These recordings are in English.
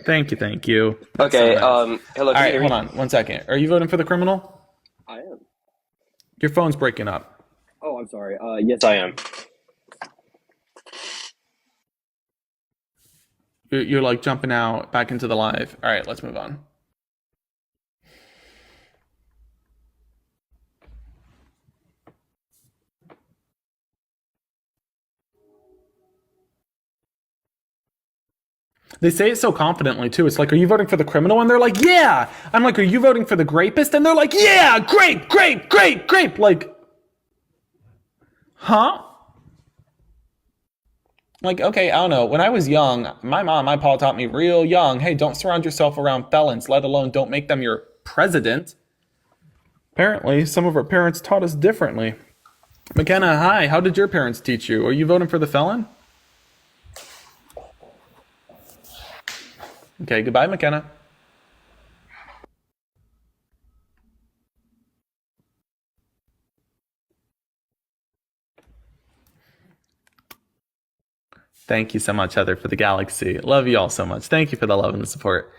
Thank you, thank you. That's so Okay, nice. hello, All can you right, hear hold me? on 1 second. Are you voting for the criminal? I am. Your phone's breaking up. Oh, I'm sorry. Yes, I am. You're like jumping out back into the live. All right, let's move on. They say it so confidently too. It's like, are you voting for the criminal? And they're like, yeah. I'm like, are you voting for the rapist? And they're like, yeah, grape, grape, grape, grape. Like, huh? Like, okay, I don't know. When I was young, my pa taught me real young, hey, don't surround yourself around felons, let alone don't make them your president. Apparently, some of our parents taught us differently. McKenna, hi. How did your parents teach you? Are you voting for the felon? Okay, goodbye, McKenna. Thank you so much, Heather, for the galaxy. Love you all so much. Thank you for the love and the support.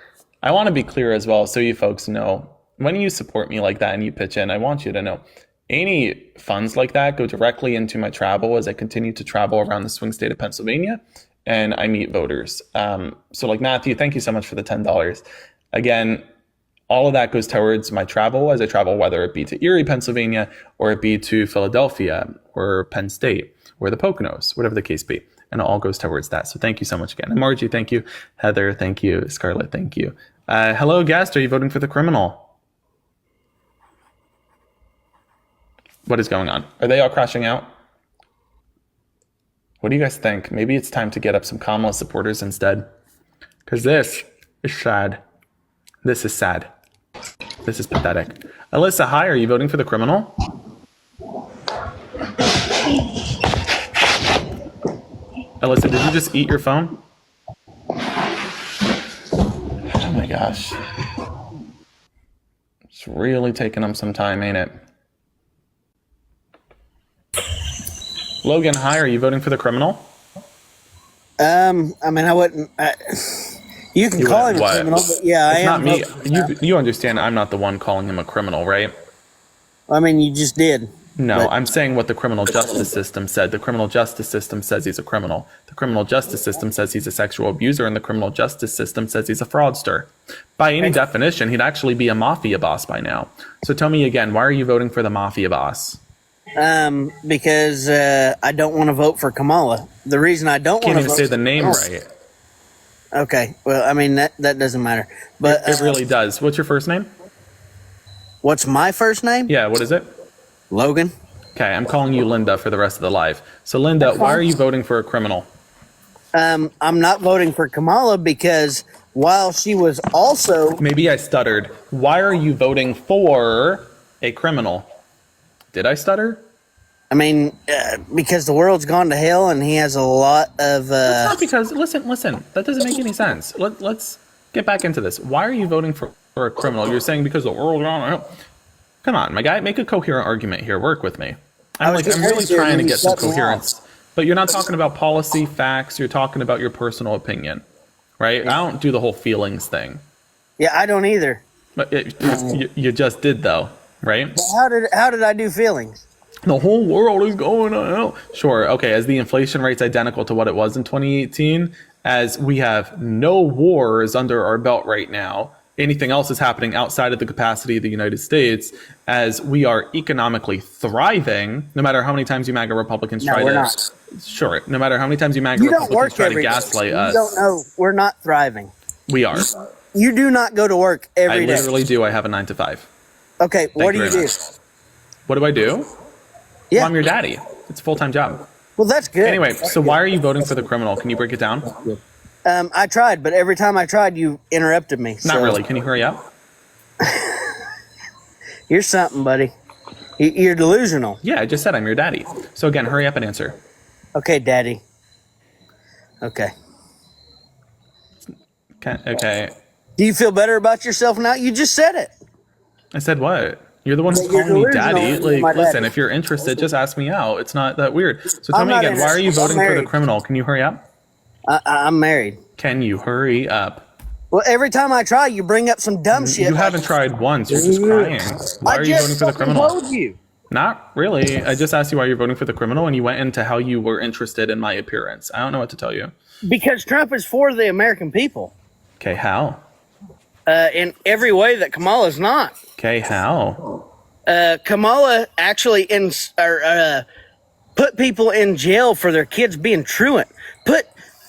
I want to be clear as well, so you folks know, when you support me like that and you pitch in, I want you to know any funds like that go directly into my travel as I continue to travel around the swing state of Pennsylvania and I meet voters. So like Matthew, thank you so much for the $10. Again, all of that goes towards my travel as I travel, whether it be to Erie, Pennsylvania, or it be to Philadelphia or Penn State or the Poconos, whatever the case be. And it all goes towards that. So thank you so much again. And Margie, thank you. Heather, thank you. Scarlett, thank you. Hello, guest. Are you voting for the criminal? What is going on? Are they all crashing out? What do you guys think? Maybe it's time to get up some Kamala supporters instead. Because this is sad. This is sad. This is pathetic. Alyssa, hi. Are you voting for the criminal? Alyssa, did you just eat your phone? Oh my gosh. It's really taking them some time, ain't it? Logan, hi. Are you voting for the criminal? I mean, I wouldn't. You can call him a What? criminal, but yeah, I It's not am. me. You understand I'm not the one calling him a criminal, right? I mean, you just did. No, But- I'm saying what the criminal justice system said. The criminal justice system says he's a criminal. The criminal justice system says he's a sexual abuser, and the criminal justice system says he's a fraudster. By any definition, he'd actually be a mafia boss by now. So tell me again, why are you voting for the mafia boss? Because I don't want to vote for Kamala. The reason I don't Can't want to even vote say for the name Kamala- right. Okay, well, I mean that doesn't matter. But It really does. What's your first name? what's my first name? Yeah, what is it? Logan. Okay, I'm calling you Linda for the rest of the live. So Linda, why are you voting for a criminal? I'm not voting for Kamala because while she was also Maybe I stuttered. Why are you voting for a criminal? Did I stutter? I mean, because the world's gone to hell and he has a lot of. Not because, listen, that doesn't make any sense. Let's get back into this. Why are you voting for a criminal? You're saying because the world, come on, my guy, make a coherent argument here. Work with me. I'm really trying to get some coherence. But you're not talking about policy, facts. You're talking about your personal opinion, right? I don't do the whole feelings thing. Yeah, I don't either. But you just did though, right? How did I do feelings? The whole world is going on. Sure, okay, as the inflation rate's identical to what it was in 2018, as we have no wars under our belt right now, anything else is happening outside of the capacity of the United States, as we are economically thriving, no matter how many times you MAGA Republicans try we're to... not. Sure, no matter how many times you MAGA You don't Republicans work try to every day. gaslight You us. don't know. We're not thriving. We are. You do not go to work I every day. literally do. I have a 9 to 5. Okay, what do you you very do? much. What do I do? Yeah. Well, I'm your daddy. It's a full-time job. Well, that's good. Anyway, so why are you voting for the criminal? Can you break it down? I tried, but every time I tried, you interrupted me. Not so- really. Can you hurry up? You're something, buddy. You're delusional. Yeah, I just said I'm your daddy. So again, hurry up and answer. Okay, daddy. Okay. Okay. Do you feel better about yourself now? You just said it. I said what? You're the one who's That you're calling me delusional daddy. and you're Like, my listen, daddy. if you're interested, just ask me out. It's not that weird. So tell I'm me not again, why are you interested. I'm voting for the married. criminal? Can you hurry up? I'm married. Can you hurry up? Well, every time I try, you bring up some dumb shit. You haven't tried once. You're just crying. Why are you voting for the criminal? Told you. Not really. I just asked you why you're voting for the criminal, and you went into how you were interested in my appearance. I don't know what to tell you. Because Trump is for the American people. Okay, how? In every way that Kamala's not. Okay, how? Kamala actually put people in jail for their kids being truant. Put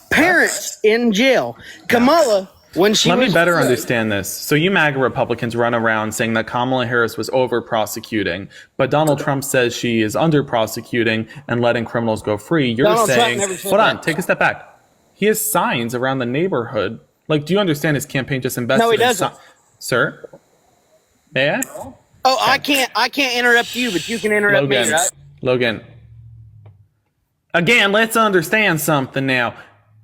parents in jail. Kamala, when she Let me better understand this. So you MAGA Republicans run around saying that Kamala Harris was over-prosecuting, but Donald Trump says she is under-prosecuting and letting criminals go free. You're Donald Trump saying, never said hold on, that. take a step back. He has signs around the neighborhood. Like, do you understand his campaign just invested No, he doesn't. Sir? May I? Oh, I can't interrupt you, but you can interrupt me, right? Logan. Again, let's understand something now.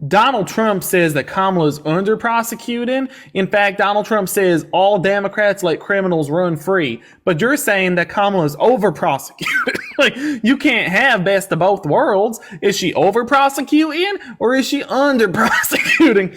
Donald Trump says that Kamala's under prosecuting. In fact, Donald Trump says all Democrats let criminals run free. But you're saying that Kamala's over prosecuting. Like, you can't have best of both worlds. Is she over prosecuting or is she under prosecuting?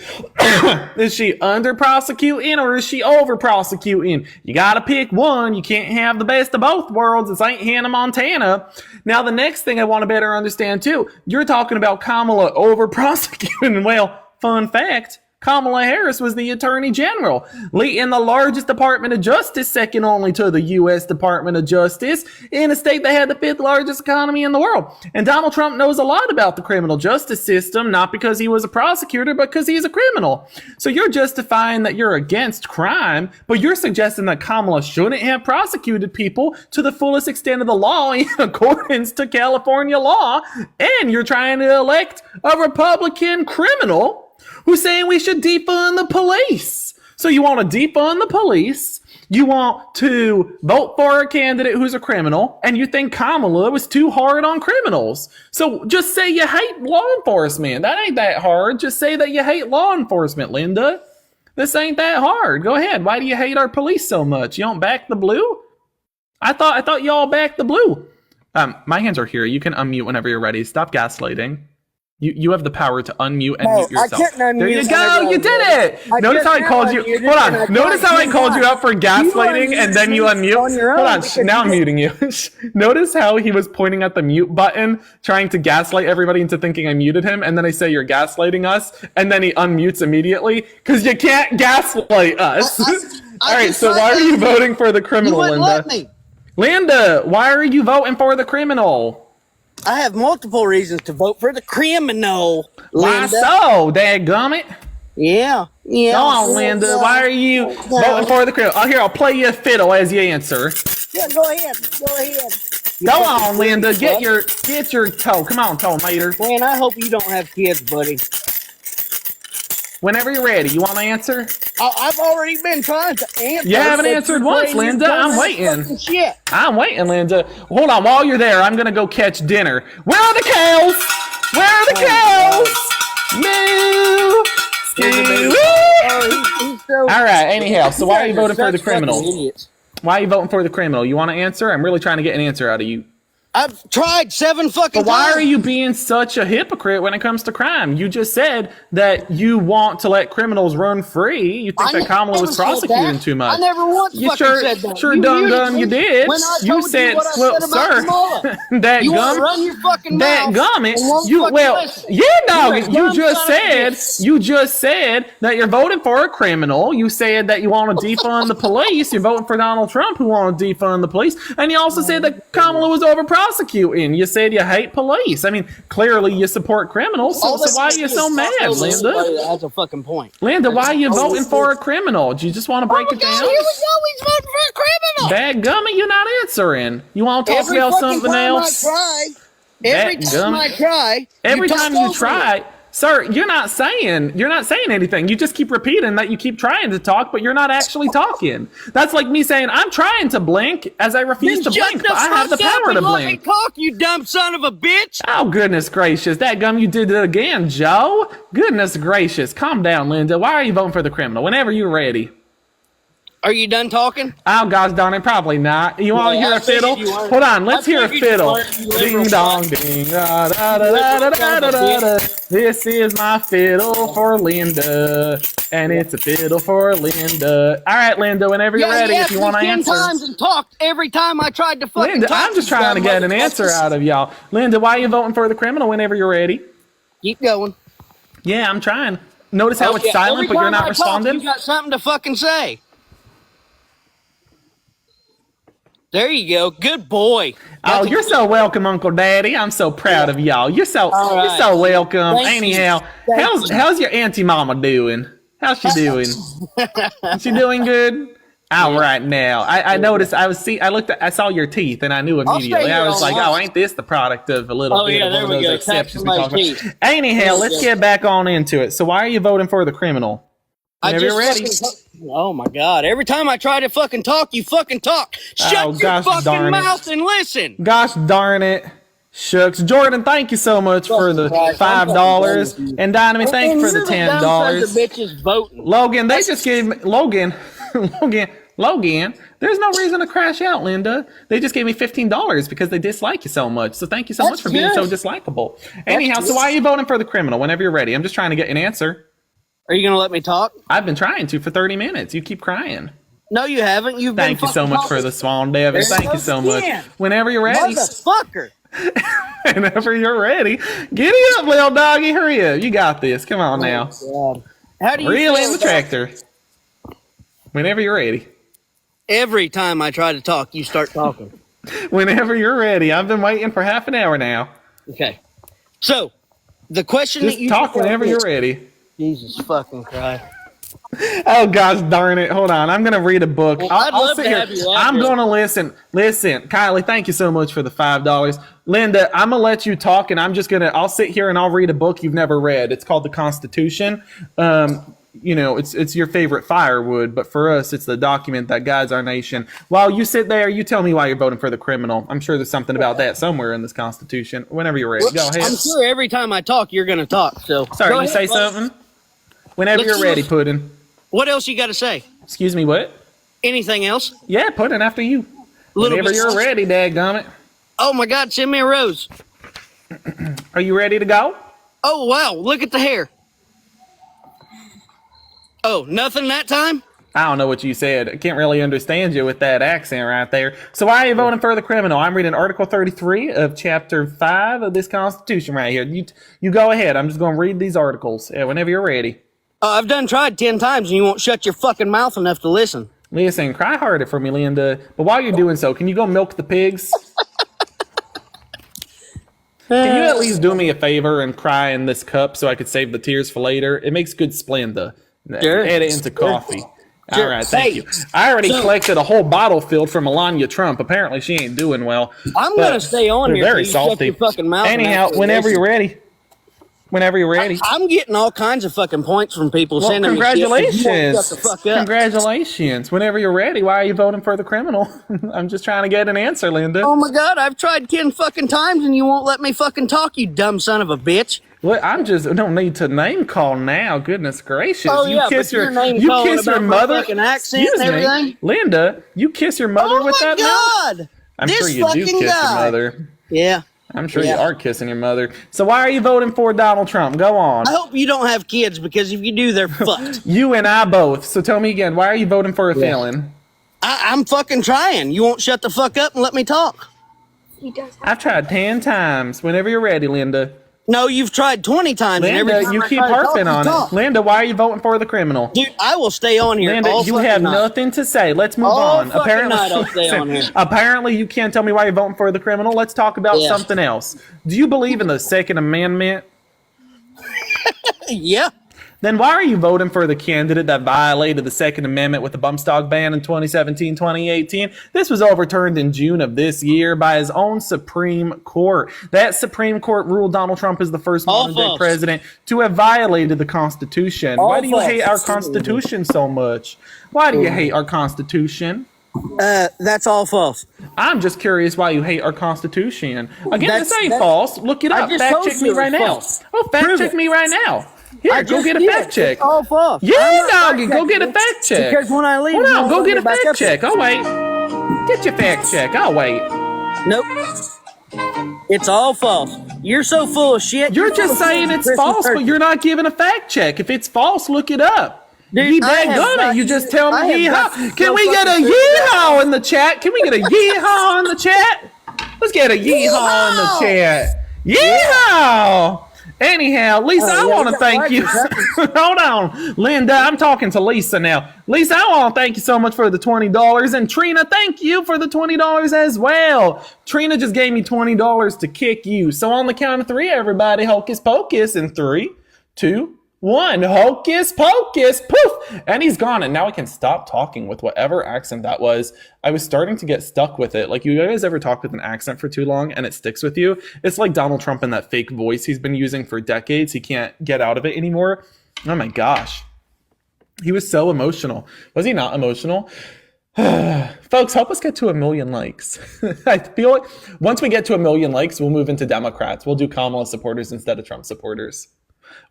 Is she under prosecuting or is she over prosecuting? You gotta pick one. You can't have the best of both worlds. This ain't Hannah Montana. Now, the next thing I want to better understand too, you're talking about Kamala over prosecuting. Well, fun fact, Kamala Harris was the Attorney General in the largest Department of Justice, second only to the U.S. Department of Justice, in a state that had the fifth largest economy in the world. And Donald Trump knows a lot about the criminal justice system, not because he was a prosecutor, but because he's a criminal. So you're justifying that you're against crime, but you're suggesting that Kamala shouldn't have prosecuted people to the fullest extent of the law in accordance to California law, and you're trying to elect a Republican criminal who's saying we should defund the police. So you want to defund the police, you want to vote for a candidate who's a criminal, and you think Kamala was too hard on criminals. So just say you hate law enforcement. That ain't that hard. Just say that you hate law enforcement, Linda. This ain't that hard. Go ahead. Why do you hate our police so much? You don't back the blue? I thought y'all backed the blue. My hands are here. You can unmute whenever you're ready. Stop gaslighting. You have the power to unmute and mute yourself. I can't unmute. There you go. You did it. Notice how I called you. Hold on. Notice how I called you out for gaslighting and then you unmute. Hold on. Now I'm muting you. Notice how he was pointing at the mute button, trying to gaslight everybody into thinking I muted him, and then I say you're gaslighting us, and then he unmutes immediately because you can't gaslight us. All right. So why are you voting for the criminal, Linda? Linda, why are you voting for the criminal? I have multiple reasons to vote for the criminal, Why Linda. so, dadgummit? Yeah. Go on, Linda. Why are you voting for the criminal? Oh, here, I'll play you a fiddle as you answer. Yeah, go ahead. Go on, Linda. Get your toe. Come on, toe mater. Man, I hope you don't have kids, buddy. Whenever you're ready. You want to answer? I've already been trying to answer. You haven't answered once, Linda. I'm waiting. Shit. I'm waiting, Linda. Hold on. While you're there, I'm going to go catch dinner. Where are the cows? Where are the cows? Moo! All right. Anyhow, so why are you voting for the criminal? Why are you voting for the criminal? You want to answer? I'm really trying to get an answer out of you. I've tried 7 fucking times. But why are you being such a hypocrite when it comes to crime? You just said that you want to let criminals run free. You think that Kamala was prosecuting too much. I never once You fucking sure, said that. sure You done muted me you did. when I You told said, what I well, said about sir, Kamala. that You gum, wanna run your fucking that mouth gummit. and won't You fucking well, listen. yeah, dog. You're a You dumb just son of a said bitch. you just said that you're voting for a criminal. You said that you want to defund the police. You're voting for Donald Trump, who want to defund the police, and you also said that Kamala was over prosecuting. You said you hate police. I mean, clearly you support criminals, so why are you so mad, Linda? That's a fucking point. Linda, why are you voting for a criminal? Do you just want to break it down? Here we go. He's voting for a criminal. Dadgummit, you're not answering. You want to talk about something else? Every time I try. Every time you try. Sir, you're not saying anything. You just keep repeating that you keep trying to talk, but you're not actually talking. That's like me saying, I'm trying to blink as I refuse to blink, but I have the power to blink. Talk, you dumb son of a bitch. Oh, goodness gracious. Dadgum, you did it again, Joe. Goodness gracious. Calm down, Linda. Why are you voting for the criminal? Whenever you're ready. Are you done talking? Oh gosh darn it, probably not. You want to Yeah, hear I a fiddle? figured you weren't. Hold on, let's I hear a figured you fiddle. weren't, you Ding liberal dong fuck. ding. Da, da, da, da, da, da, da, da. This is my fiddle for Linda, and it's a fiddle for Linda. All right, Linda, whenever you're ready, if you want to 10 answer. times and talked every time I tried to fucking Linda, talk. I'm just you trying to dumb get an answer motherfuckers. out of y'all. Linda, why are you voting for the criminal whenever you're ready? Keep going. Yeah, I'm trying. Notice how it's Okay, silent, every but you're time not I talk, responding? You got something to fucking say. There you go. Good boy. Oh, you're so welcome, Uncle Daddy. I'm so proud of y'all. You're so right. welcome. Thank you. Anyhow, Thank how's your auntie mama doing? How's she doing? She doing good? All right now. I noticed I saw your teeth and I knew immediately. stay I here was all like, night. oh, ain't this the product of a little Oh, bit yeah, of there one of we those go. exceptions we Tap talk about? somebody's Anyhow, let's get back on into it. So why are you voting for the criminal? Whenever you're ready. Oh my god! Every time I try to fucking talk, you fucking talk. Shut your gosh fucking darn it. mouth and listen. Gosh darn it. Shucks. Jordan, thank you so much for the $5. And Dynamite, thank you for the $10. Bitches voting. Logan, they just gave me Logan. There's no reason to crash out, Linda. They just gave me $15 because they dislike you so much. So thank you so much for being so dislikable. Anyhow, so why are you voting for the criminal whenever you're ready? I'm just trying to get an answer. Are you gonna let me talk? I've been trying to for 30 minutes. You keep crying. No, you haven't. You've been Thank you so much for the swan, Devin. Thank you so much. Whenever you're ready. Motherfucker. Whenever you're ready. Giddy up, little doggy. Hurry up. You got this. Come on now. God. How do you Reel feel in the about- tractor. Whenever you're ready. Every time I try to talk, you start talking. Whenever you're ready. I've been waiting for half an hour now. Okay. So, the question Just that you talk whenever you're ready. Jesus fucking Christ. Oh gosh darn it. Hold on. I'm gonna read a book. Well, I'd I'll love sit to here. have you I'm out gonna listen. Listen, Kylie, thank you so much for the $5. Linda, I'm gonna let you talk and I'll sit here and I'll read a book you've never read. It's called The Constitution. You know, it's your favorite firewood, but for us, it's the document that guides our nation. While you sit there, you tell me why you're voting for the criminal. I'm sure there's something about that somewhere in this Constitution. Whenever you're ready, go ahead. I'm sure every time I talk, you're gonna talk. So Sorry, go you ahead, say buddy. something? Whenever Let's you're ready, do it. Puddin'. What else you got to say? Excuse me, what? Anything else? Yeah, Puddin' after you. Little Whenever bit you're more. ready, dadgummit. Oh my God! Send me a rose. Are you ready to go? Oh wow! Look at the hair. Oh, nothing that time? I don't know what you said. I can't really understand you with that accent right there. So why are you voting for the criminal? I'm reading Article 33 of Chapter 5 of this Constitution right here. You go ahead. I'm just going to read these articles whenever you're ready. I've done tried 10 times and you won't shut your fucking mouth enough to listen. Listen, cry harder for me, Linda. But while you're doing so, can you go milk the pigs? Can you at least do me a favor and cry in this cup so I could save the tears for later? It makes good Splenda. Sure. Add it into coffee. Sure. All right, thank you. I already collected a whole bottle filled for Melania Trump. Apparently, she ain't doing well. I'm But gonna stay on they're here. very till you shut salty. your fucking mouth and Anyhow, actually whenever listen. you're ready. Whenever you're ready. I'm getting all kinds of fucking points from people Well, sending me shit. You won't congratulations. shut the fuck up. Congratulations. Whenever you're ready, why are you voting for the criminal? I'm just trying to get an answer, Linda. Oh my God! I've tried 10 fucking times and you won't let me fucking talk. You dumb son of a bitch. Well, I don't need to name call now. Goodness gracious. Oh you yeah, kiss but your name you calling kiss your about my mother. fucking accent Excuse and me, everything. Linda, you kiss your mother Oh with my that mouth? God! I'm This sure you do fucking kiss guy. your mother. Yeah. I'm sure you Yeah. are kissing your mother. So why are you voting for Donald Trump? Go on. I hope you don't have kids because if you do, they're fucked. You and I both. So tell me again, why are you voting for a felon? I'm fucking trying. You won't shut the fuck up and let me talk. He does have I've tried 10 times. Whenever you're ready, Linda. No, you've tried 20 times. and every Linda, time you I keep try to talk, harping you on talk. it. Linda, why are you voting for the criminal? Dude, I will stay on here Linda, all you fucking have night. nothing to say. Let's move All on. fucking night I'll stay on here. Apparently, you can't tell me why you're voting for the criminal. Let's talk about Yeah. something else. Do you believe in the Second Amendment? Yeah. Then why are you voting for the candidate that violated the Second Amendment with the bump stock ban in 2017, 2018? This was overturned in June of this year by his own Supreme Court. That Supreme Court ruled Donald Trump is the first All modern day false. president to have violated the Constitution. All Why do you false. hate our Constitution so much? Why do you hate our Constitution? That's all false. I'm just curious why you hate our Constitution. Again, this ain't that's- false. Look it I up. just Fact told check you me it right was now. false. Oh, fact Prove check it. me right now. Here, I go just get a did. fact check. It's all false. Yeah, I'm not doggy, go get a fact-checking fact check. Because when I leave, Hold on, I'm go gonna get a back fact up check. here. I'll wait. Get your fact check. I'll wait. Nope. It's all false. You're so full of shit. You're just saying it's false, but you're not giving a fact check. If it's false, look it up. Dude, Ye I have dadgummit, got you you- just tell I me have got yeehaw. you Can so we get a fucking figured yeehaw in the chat? Can we get a yeehaw in the chat? Let's get a yeehaw in the chat. Yeehaw! Anyhow, Lisa, I yeah, want to we got thank you. watchers, Hold on, Linda, I'm talking to Lisa now. Lisa, I want to thank you so much for the $20. And Trina, thank you for the $20 as well. Trina just gave me $20 to kick you. So on the count of three, everybody, hocus pocus in 3, 2, 1. Hocus pocus, poof! And he's gone. And now I can stop talking with whatever accent that was. I was starting to get stuck with it. Like, you guys ever talk with an accent for too long and it sticks with you? It's like Donald Trump and that fake voice he's been using for decades. He can't get out of it anymore. Oh my gosh. He was so emotional. Was he not emotional? Folks, help us get to 1 million likes. I feel like once we get to 1 million likes, we'll move into Democrats. We'll do Kamala supporters instead of Trump supporters.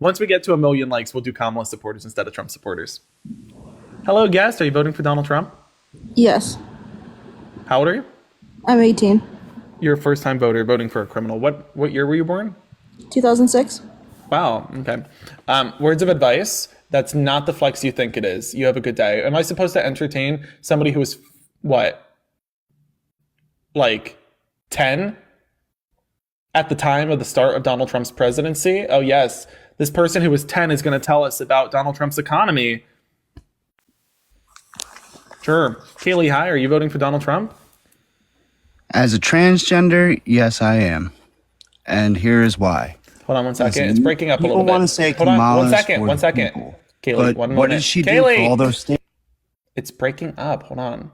Once we get to 1 million likes, we'll do Kamala supporters instead of Trump supporters. Hello, guest. Are you voting for Donald Trump? Yes, How old are you? I'm 18. You're a first-time voter voting for a criminal. What year were you born? 2006. Wow. Okay. Words of advice. That's not the flex you think it is. You have a good day. Am I supposed to entertain somebody who is what? Like 10? At the time of the start of Donald Trump's presidency? Oh, yes. This person who was 10 is going to tell us about Donald Trump's economy. Sure. Kaylee, hi. Are you voting for Donald Trump? As a transgender, yes, I am. And here is why. Hold on one second. It's breaking up a little bit. People want to say Hold on. Kamala's One second. for One the second. people. Kaylee, But one what moment. did she do Kaylee! for all those states? It's breaking up. Hold on.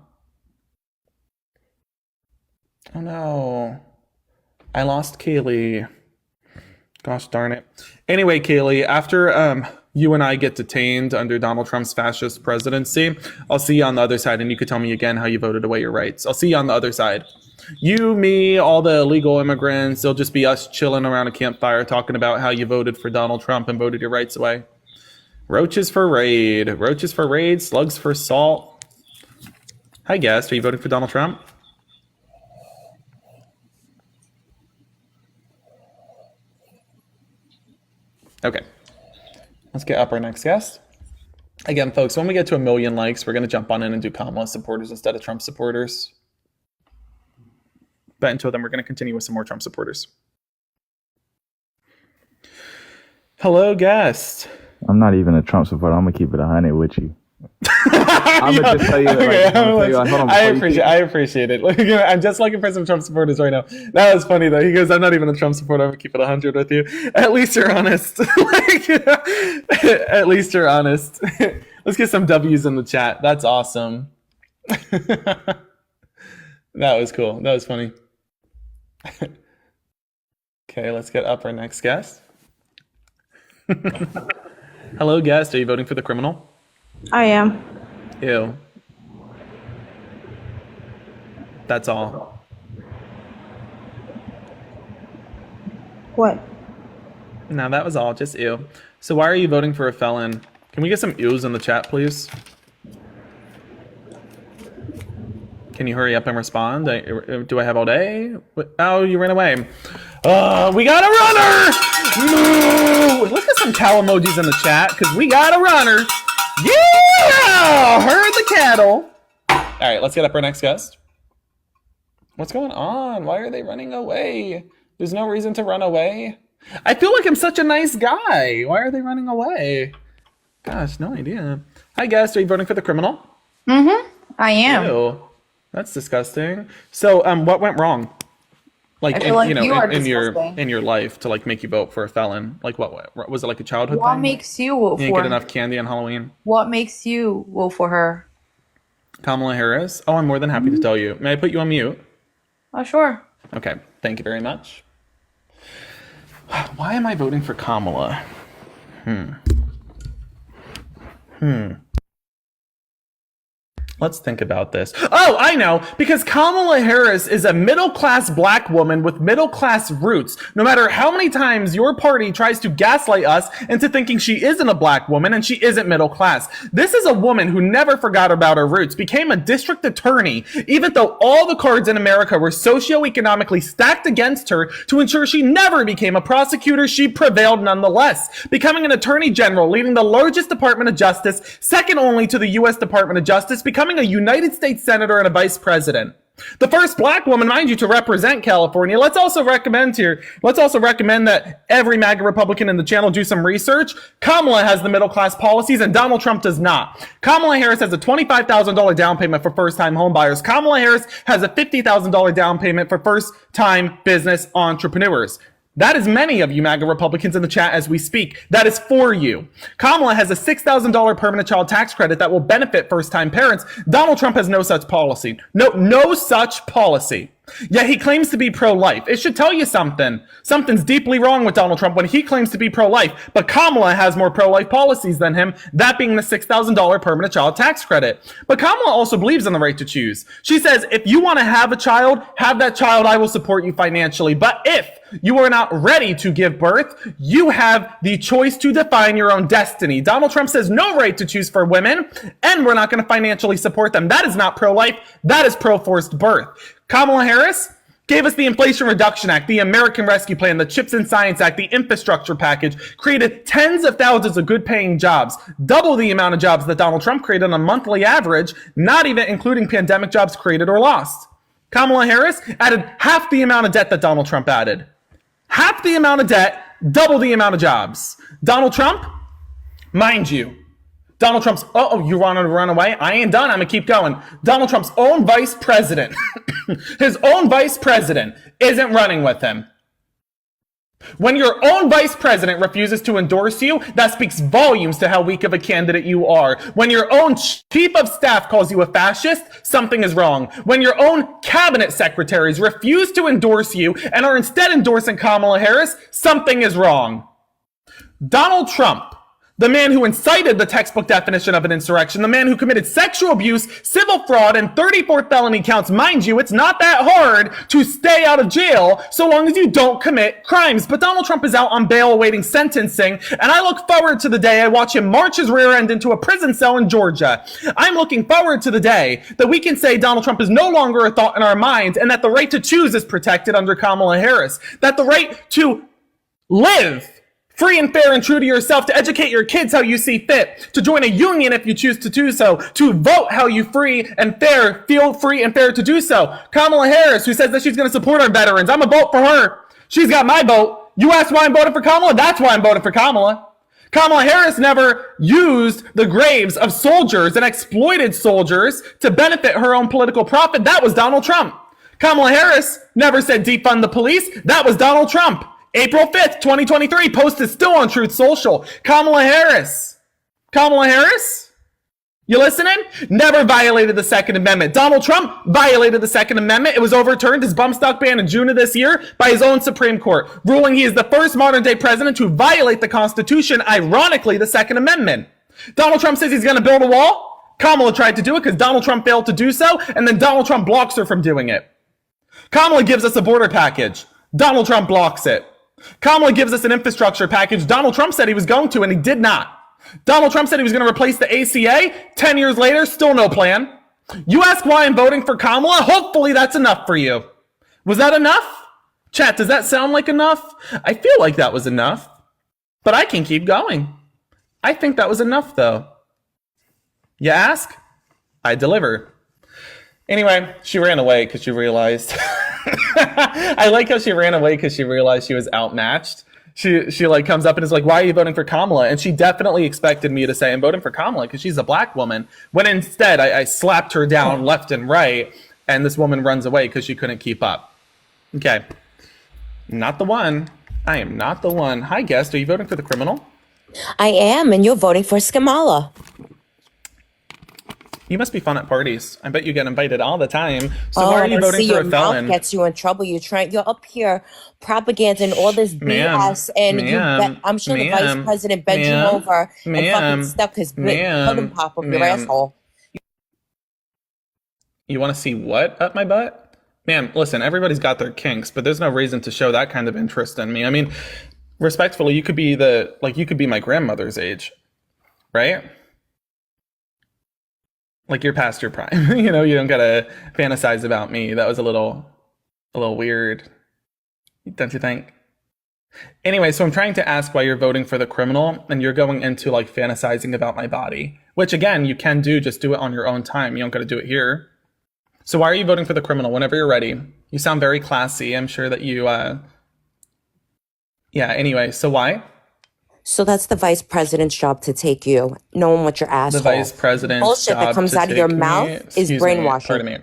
Oh, no. I lost Kaylee. Gosh darn it. Anyway, Kaylee, after you and I get detained under Donald Trump's fascist presidency, I'll see you on the other side, and you could tell me again how you voted away your rights. I'll see you on the other side. You, me, all the illegal immigrants, it'll just be us chilling around a campfire talking about how you voted for Donald Trump and voted your rights away. Roaches for raid. Roaches for raid. Slugs for salt. Hi, guest. Are you voting for Donald Trump? Okay. Let's get up our next guest. Again, folks, when we get to 1 million likes, we're going to jump on in and do Kamala supporters instead of Trump supporters. But until then, we're going to continue with some more Trump supporters. Hello, guest. I'm not even a Trump supporter. I'm gonna keep it 100 with you. I'm gonna just tell you. I appreciate it. I'm just looking for some Trump supporters right now. That was funny though. He goes, "I'm not even a Trump supporter. I'm gonna keep it 100 with you." At least you're honest. At least you're honest. Let's get some W's in the chat. That's awesome. That was cool. That was funny. Okay, let's get up our next guest. Hello, guest. Are you voting for the criminal? I am. Ew. That's all. What? No, that was all. Just ew. So why are you voting for a felon? Can we get some ews in the chat, please? Can you hurry up and respond? Do I have all day? Oh, you ran away. We got a runner! Moo! Look at some cow emojis in the chat, because we got a runner. Yeah! Herd the cattle. All right, let's get up our next guest. What's going on? Why are they running away? There's no reason to run away. I feel like I'm such a nice guy. Why are they running away? Gosh, no idea. Hi, guest. Are you voting for the criminal? Mm-hmm. I am. Ew. That's disgusting. So, what went wrong? Like, I feel like you are in disgusting. your life to like make you vote for a felon? Like, what was it? Like a childhood What thing? makes you vote You didn't for get enough candy on Halloween? What makes you vote for her? Kamala Harris? Oh, I'm more than happy to tell you. May I put you on mute? Oh, sure. Okay, thank you very much. Why am I voting for Kamala? Let's think about this. Oh, I know. Because Kamala Harris is a middle-class black woman with middle-class roots. No matter how many times your party tries to gaslight us into thinking she isn't a black woman and she isn't middle-class. This is a woman who never forgot about her roots, became a district attorney, even though all the cards in America were socioeconomically stacked against her to ensure she never became a prosecutor. She prevailed nonetheless, becoming an attorney general, leading the largest Department of Justice, second only to the U.S. Department of Justice, becoming a United States Senator and a Vice President. The first black woman, mind you, to represent California. Let's also recommend that every MAGA Republican in the channel do some research. Kamala has the middle class policies and Donald Trump does not. Kamala Harris has a $25,000 down payment for first-time homebuyers. Kamala Harris has a $50,000 down payment for first-time business entrepreneurs. That is many of you MAGA Republicans in the chat as we speak. That is for you. Kamala has a $6,000 permanent child tax credit that will benefit first-time parents. Donald Trump has no such policy. No such policy. Yet he claims to be pro-life. It should tell you something. Something's deeply wrong with Donald Trump when he claims to be pro-life, but Kamala has more pro-life policies than him, that being the $6,000 permanent child tax credit. But Kamala also believes in the right to choose. She says, if you want to have a child, have that child, I will support you financially. But if you are not ready to give birth, you have the choice to define your own destiny. Donald Trump says no right to choose for women, and we're not going to financially support them. That is not pro-life. That is pro-forced birth. Kamala Harris gave us the Inflation Reduction Act, the American Rescue Plan, the CHIPS and Science Act, the infrastructure package, created tens of thousands of good-paying jobs, double the amount of jobs that Donald Trump created on a monthly average, not even including pandemic jobs created or lost. Kamala Harris added half the amount of debt that Donald Trump added. Half the amount of debt, double the amount of jobs. Donald Trump, mind you, Donald Trump's, you want to run away? I ain't done. I'm going to keep going. Donald Trump's own vice president, his own vice president isn't running with him. When your own vice president refuses to endorse you, that speaks volumes to how weak of a candidate you are. When your own chief of staff calls you a fascist, something is wrong. When your own cabinet secretaries refuse to endorse you and are instead endorsing Kamala Harris, something is wrong. Donald Trump, the man who incited the textbook definition of an insurrection, the man who committed sexual abuse, civil fraud, and 34 felony counts. Mind you, it's not that hard to stay out of jail so long as you don't commit crimes. But Donald Trump is out on bail awaiting sentencing, and I look forward to the day I watch him march his rear end into a prison cell in Georgia. I'm looking forward to the day that we can say Donald Trump is no longer a thought in our minds, and that the right to choose is protected under Kamala Harris. That the right to live free and fair and true to yourself, to educate your kids how you see fit, to join a union if you choose to do so, to vote how you feel free and fair to do so. Kamala Harris, who says that she's going to support our veterans, I'm going to vote for her. She's got my vote. You ask why I'm voting for Kamala? That's why I'm voting for Kamala. Kamala Harris never used the graves of soldiers and exploited soldiers to benefit her own political profit. That was Donald Trump. Kamala Harris never said defund the police. That was Donald Trump. April 5th, 2023, post is still on Truth Social. Kamala Harris, you listening? Never violated the Second Amendment. Donald Trump violated the Second Amendment. It was overturned, his bump stock ban in June of this year, by his own Supreme Court, ruling he is the first modern day president to violate the Constitution, ironically, the Second Amendment. Donald Trump says he's going to build a wall. Kamala tried to do it because Donald Trump failed to do so, and then Donald Trump blocks her from doing it. Kamala gives us a border package. Donald Trump blocks it. Kamala gives us an infrastructure package. Donald Trump said he was going to, and he did not. Donald Trump said he was going to replace the ACA. 10 years later, still no plan. You ask why I'm voting for Kamala? Hopefully that's enough for you. Was that enough? Chat, does that sound like enough? I feel like that was enough. But I can keep going. I think that was enough, though. You ask? I deliver. Anyway, she ran away because she realized... I like how she ran away because she realized she was outmatched. She like comes up and is like, why are you voting for Kamala? And she definitely expected me to say I'm voting for Kamala because she's a black woman. When instead I slapped her down left and right, and this woman runs away because she couldn't keep up. Okay. Not the one. I am not the one. Hi, guest. Are you voting for the criminal? I am, and you're voting for Kamala. You must be fun at parties. I bet you get invited all the time. So why are you voting for a felon? Mouth gets you in trouble. You're up here propagandizing all this BS, and I'm sure the vice president bent you over and fucking stuck his pudding pop up your asshole. You want to see what up my butt? Man, listen, everybody's got their kinks, but there's no reason to show that kind of interest in me. I mean, respectfully, you could be my grandmother's age, right? Like you're past your prime. You don't gotta fantasize about me. That was a little weird, don't you think? Anyway, so I'm trying to ask why you're voting for the criminal, and you're going into like fantasizing about my body, which again you can do. Just do it on your own time. You don't gotta do it here. So why are you voting for the criminal? Whenever you're ready. You sound very classy. I'm sure that you. Yeah. Anyway, so why? So that's the vice president's job to take you, knowing what your asshole. The vice president's bullshit job that comes to out of your take mouth me? is Excuse brainwashing. Pardon me.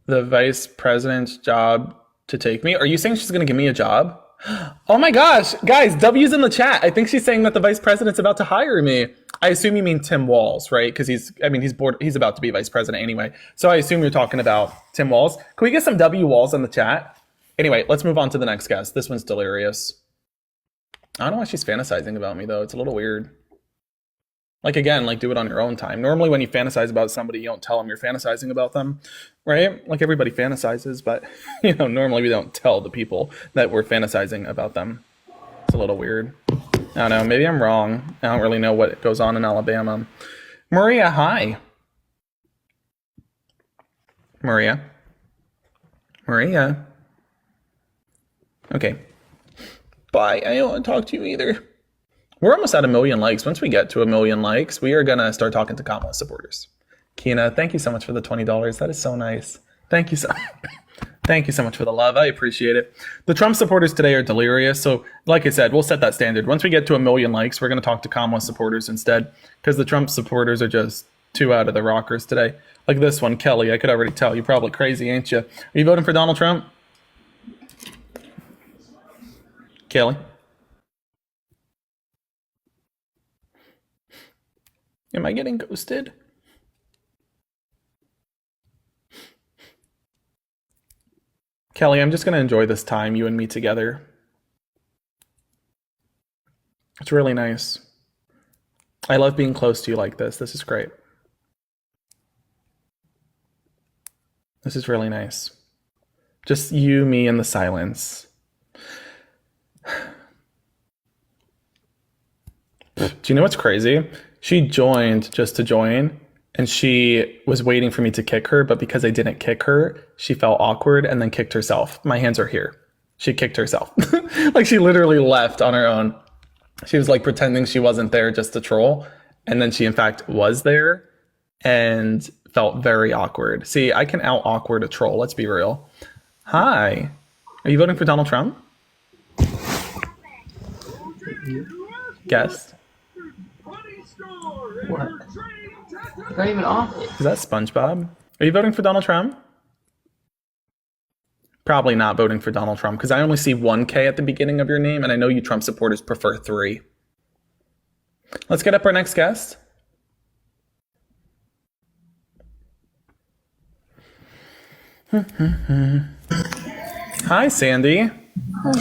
The vice president's job to take me? Are you saying she's going to give me a job? Oh my gosh, guys, W's in the chat. I think she's saying that the vice president's about to hire me. I assume you mean Tim Walz, right? Because he's bored. He's about to be vice president anyway. So I assume you're talking about Tim Walz. Can we get some W Walz in the chat? Anyway, let's move on to the next guest. This one's delirious. I don't know why she's fantasizing about me though. It's a little weird. Like again, like do it on your own time. Normally when you fantasize about somebody, you don't tell them you're fantasizing about them, right? Like everybody fantasizes, but normally we don't tell the people that we're fantasizing about them. It's a little weird. I don't know, maybe I'm wrong. I don't really know what goes on in Alabama. Maria, hi. Maria. Okay. Bye, I don't want to talk to you either. We're almost at 1 million likes. Once we get to 1 million likes, we are going to start talking to Kamala supporters. Kina, thank you so much for the $20. That is so nice. Thank you so much for the love. I appreciate it. The Trump supporters today are delirious. So like I said, we'll set that standard. Once we get to 1 million likes, we're going to talk to Kamala supporters instead, because the Trump supporters are just too out of the rockers today. Like this one, Kelly, I could already tell. You're probably crazy, ain't you? Are you voting for Donald Trump? Kelly? Am I getting ghosted? Kelly, I'm just going to enjoy this time, you and me together. It's really nice. I love being close to you like this. This is great. This is really nice. Just you, me, and the silence. Do you know what's crazy? She joined just to join, and she was waiting for me to kick her, but because I didn't kick her, she felt awkward and then kicked herself. My hands are here. She kicked herself. Like she literally left on her own. She was like pretending she wasn't there just to troll, and then she in fact was there and felt very awkward. See, I can out awkward a troll, let's be real. Hi. Are you voting for Donald Trump? Guess. What? Not even off it. Is that SpongeBob? Are you voting for Donald Trump? Probably not voting for Donald Trump, because I only see 1K at the beginning of your name, and I know you Trump supporters prefer 3. Let's get up our next guest. Hi, Sandy.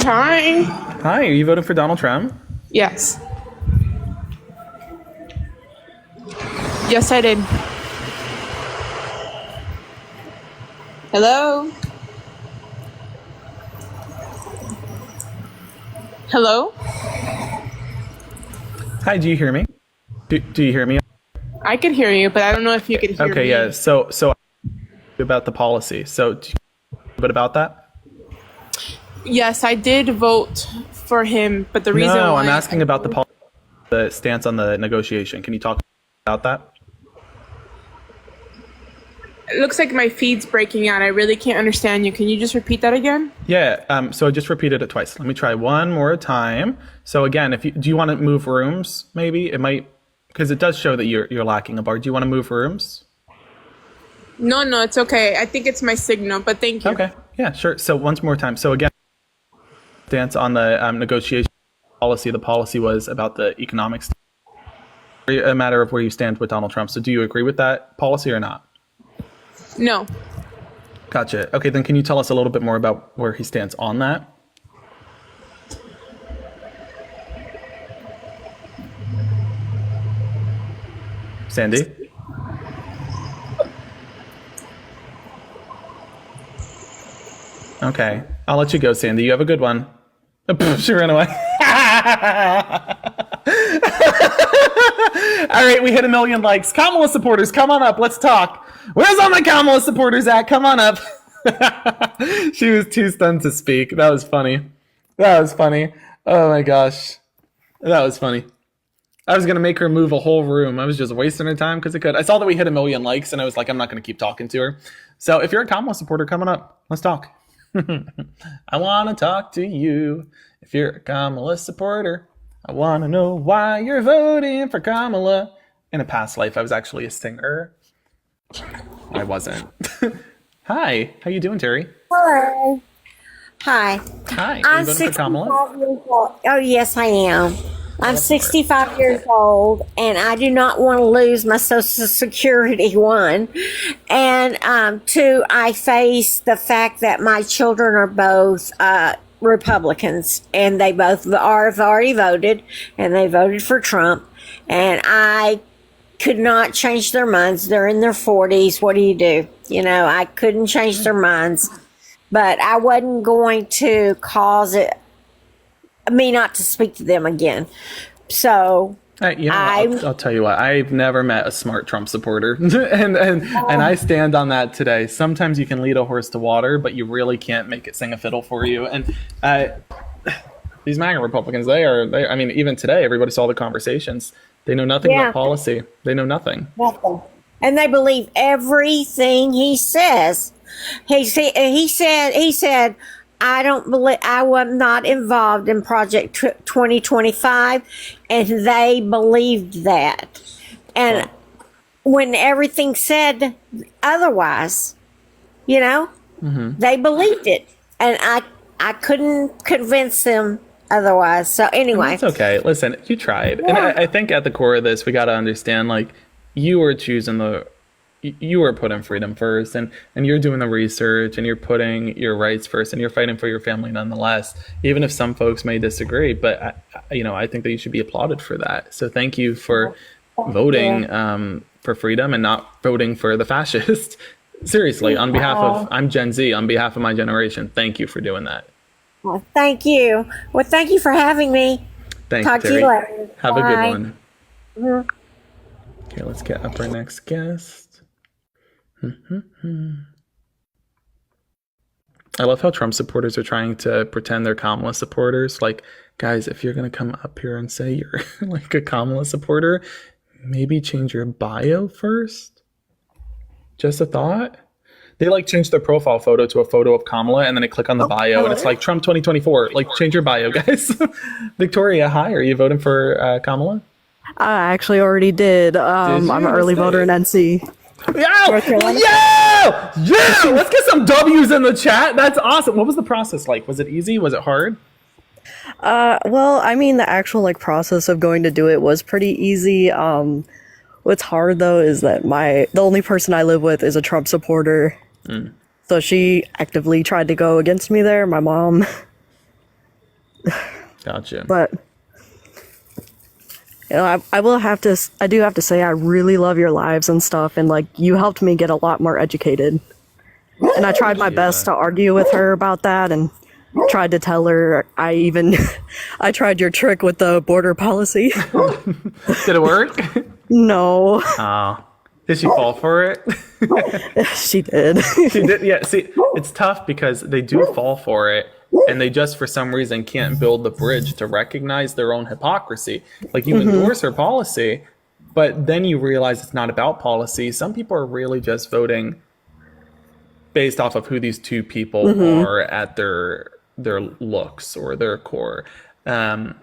Hi. Hi, are you voting for Donald Trump? Yes. Yes, I did. Hello? Hello? Hi, do you hear me? Do you hear me? I could hear you, but I don't know if you could hear me. Okay, yeah. So about the policy. So, do you know a bit about that? Yes, I did vote for him, but the reason No, why I'm asking about the stance on the negotiation. Can you talk about that? it looks like my feed's breaking out. I really can't understand you. Can you just repeat that again? Yeah. So I just repeated it twice. Let me try one more time. So again, do you want to move rooms? Maybe it might, because it does show that you're lacking a bar. Do you want to move rooms? No, it's okay. I think it's my signal, but thank you. Okay. Yeah, sure. So once more time. So again, stance on the negotiation policy. The policy was about the economics. A matter of where you stand with Donald Trump. So do you agree with that policy or not? No. Gotcha. Okay, then can you tell us a little bit more about where he stands on that? Sandy? Okay. I'll let you go, Sandy. You have a good one. She ran away. All right, we hit 1 million likes. Kamala supporters, come on up. Let's talk. Where's all my Kamala supporters at? Come on up. She was too stunned to speak. That was funny. Oh my gosh. That was funny. I was going to make her move a whole room. I was just wasting her time because I could. I saw that we hit 1 million likes, and I was like, I'm not going to keep talking to her. So if you're a Kamala supporter, come on up. Let's talk. I want to talk to you. If you're a Kamala supporter, I want to know why you're voting for Kamala. In a past life, I was actually a singer. I wasn't. Hi. How you doing, Terry? Hello. Hi. Hi. Are I'm you voting for Kamala? 65 years old. Oh, yes, I am. I'm 65 years old, and I do not want to lose my Social Security, one. And two, I face the fact that my children are both Republicans, and they both have already voted, and they voted for Trump. And I could not change their minds. They're in their 40s. What do you do? You know, I couldn't change their minds. But I wasn't going to cause me not to speak to them again. So I'll tell you what, I've never met a smart Trump supporter. and I stand on that today. Sometimes you can lead a horse to water, but you really can't make it sing a fiddle for you. And these MAGA Republicans, I mean, even today, everybody saw the conversations. They know nothing about policy. They know nothing. Nothing. And they believe everything he says. He said, I was not involved in Project 2025, and they believed that. And when everything said otherwise, you know, they believed it. And I couldn't convince them otherwise. So anyway. It's okay. Listen, you tried. Yeah. And I think at the core of this, we got to understand, like, you were putting freedom first, and you're doing the research, and you're putting your rights first, and you're fighting for your family nonetheless, even if some folks may disagree. But I think that you should be applauded for that. So thank you for voting for freedom and not voting for the fascist. Seriously, on behalf of, I'm Gen Z, on behalf of my generation, thank you for doing that. Well, thank you. Well, thank you for having me. Thanks, Talk Terry. to you later. Have Bye. a good one. Okay, let's get up our next guest. I love how Trump supporters are trying to pretend they're Kamala supporters. Like, guys, if you're going to come up here and say you're like a Kamala supporter, maybe change your bio first. Just a thought. They like change their profile photo to a photo of Kamala, and then they click on the bio, and it's like Trump 2024. Like, change your bio, guys. Victoria, hi. Are you voting for Kamala? I actually already did. I'm an early voter in NC. Yeah! Let's get some W's in the chat. That's awesome. What was the process like? Was it easy? Was it hard? Well, I mean, the actual process of going to do it was pretty easy. What's hard though is that the only person I live with is a Trump supporter. So she actively tried to go against me there, my mom. Gotcha. But I do have to say I really love your lives and stuff, and you helped me get a lot more educated. And I tried my best to argue with her about that, and tried to tell her I tried your trick with the border policy. Did it work? No. Oh. Did she fall for it? She did. She did. Yeah. See, it's tough because they do fall for it, and they just for some reason can't build the bridge to recognize their own hypocrisy. Like, you endorse her policy, but then you realize it's not about policy. Some people are really just voting based off of who these two people are at their looks or their core, and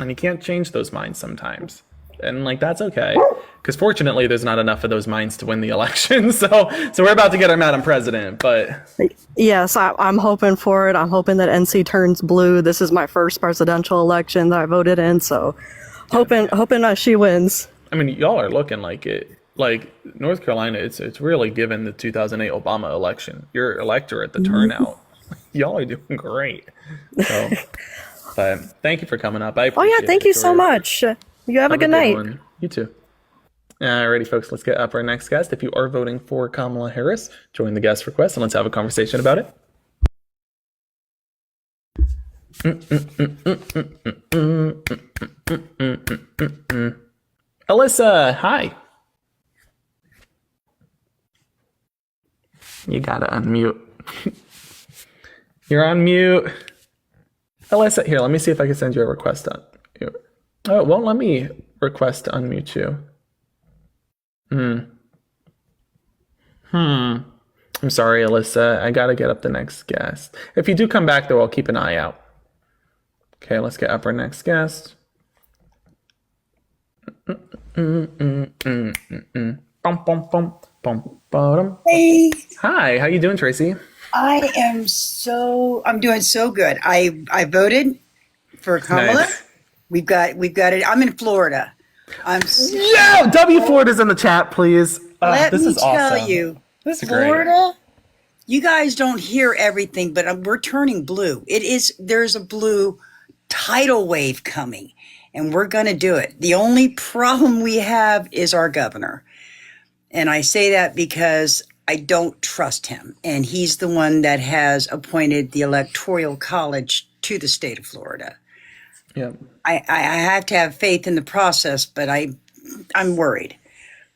you can't change those minds sometimes. And that's okay, because fortunately there's not enough of those minds to win the election. So we're about to get our Madam President, but yes, I'm hoping for it. I'm hoping that NC turns blue. This is my first presidential election that I voted in, so hoping that she wins. I mean, y'all are looking like it. Like, North Carolina, it's really given the 2008 Obama election. Your electorate, the turnout, y'all are doing great. So, but thank you for coming up. I appreciate it, thank you so much. You have a good night. One. You too. Alrighty, folks, let's get up our next guest. If you are voting for Kamala Harris, join the guest request and let's have a conversation about it. Alyssa, hi. You gotta unmute. You're on mute. Alyssa, here, let me see if I can send you a request on. Oh, it won't let me request to unmute you. I'm sorry, Alyssa. I gotta get up the next guest. If you do come back, though, I'll keep an eye out. Okay, let's get up our next guest. Hey. Hi, how you doing, Tracy? I'm doing so good. I voted for Kamala. Nice. We've got it. I'm in Florida. Yeah, W Florida's in the chat, please. Let this me is awesome. tell you, This is Florida, you guys don't hear everything, but we're turning blue. There's a blue tidal wave coming, and we're going to do it. The only problem we have is our governor. And I say that because I don't trust him. And he's the one that has appointed the Electoral College to the state of Florida. Yeah. I have to have faith in the process, but I'm worried.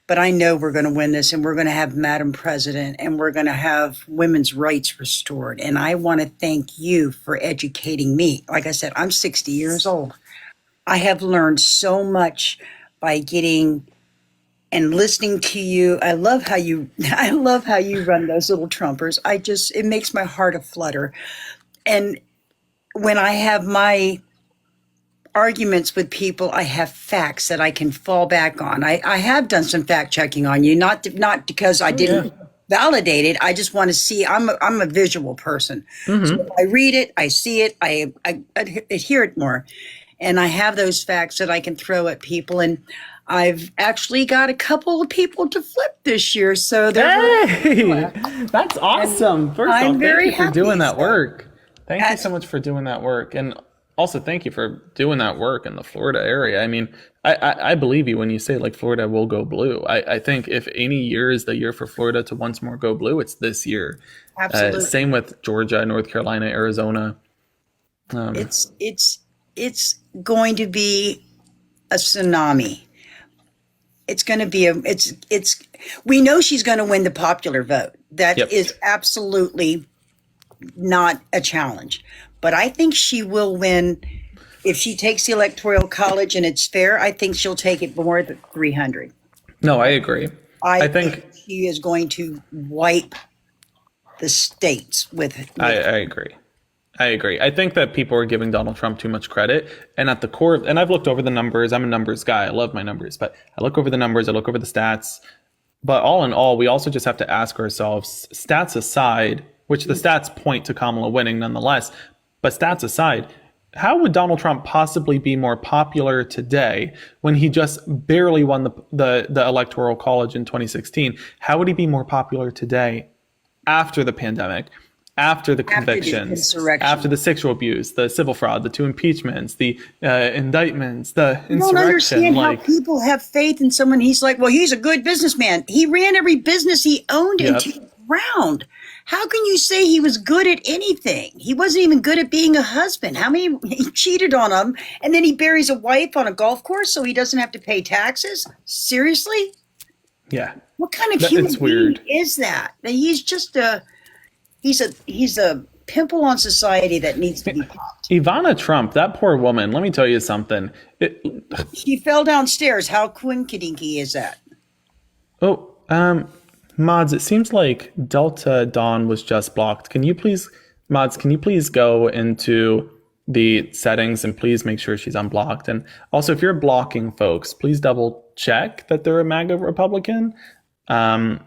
But I know we're going to win this, and we're going to have Madam President, and we're going to have women's rights restored. And I want to thank you for educating me. Like I said, I'm 60 years old. I have learned so much by getting and listening to you. I love how you run those little trumpers. It makes my heart a flutter. And when I have my arguments with people, I have facts that I can fall back on. I have done some fact checking on you, not because I didn't validate it. I just want to see. I'm a visual person. So if I read it, I see it, I hear it more, and I have those facts that I can throw at people. And I've actually got a couple of people to flip this year. So that's awesome. First off, thank you for doing that work. Thank you so much for doing that work. And also, thank you for doing that work in the Florida area. I mean, I believe you when you say like Florida will go blue. I think if any year is the year for Florida to once more go blue, it's this year. Absolutely. Same with Georgia, North Carolina, Arizona. It's going to be a tsunami. It's going to be we know she's going to win the popular vote. That is absolutely not a challenge. But I think she will win if she takes the Electoral College and it's fair. I think she'll take it more than 300. No, I agree. I think she is going to wipe the states with I agree. I agree. I think that people are giving Donald Trump too much credit. And at the core, and I've looked over the numbers. I'm a numbers guy. I love my numbers. But I look over the numbers. I look over the stats. But all in all, we also just have to ask ourselves, stats aside, which the stats point to Kamala winning nonetheless, but stats aside, how would Donald Trump possibly be more popular today when he just barely won the Electoral College in 2016? How would he be more popular today after the pandemic, after the convictions, after the sexual abuse, the civil fraud, the 2 impeachments, the indictments, the insurrection? I don't understand how people have faith in someone. He's like, well, he's a good businessman. He ran every business he owned into the ground. How can you say he was good at anything? He wasn't even good at being a husband. He cheated on him, and then he buries a wife on a golf course so he doesn't have to pay taxes? Seriously? Yeah. What kind of human being is that? He's just he's a pimple on society that needs to be popped. Ivana Trump, that poor woman, let me tell you something. She fell downstairs. How quinkadinky is that? Mods, it seems like Delta Dawn was just blocked. Can you please go into the settings and please make sure she's unblocked? And also, if you're blocking folks, please double check that they're a MAGA Republican. Thank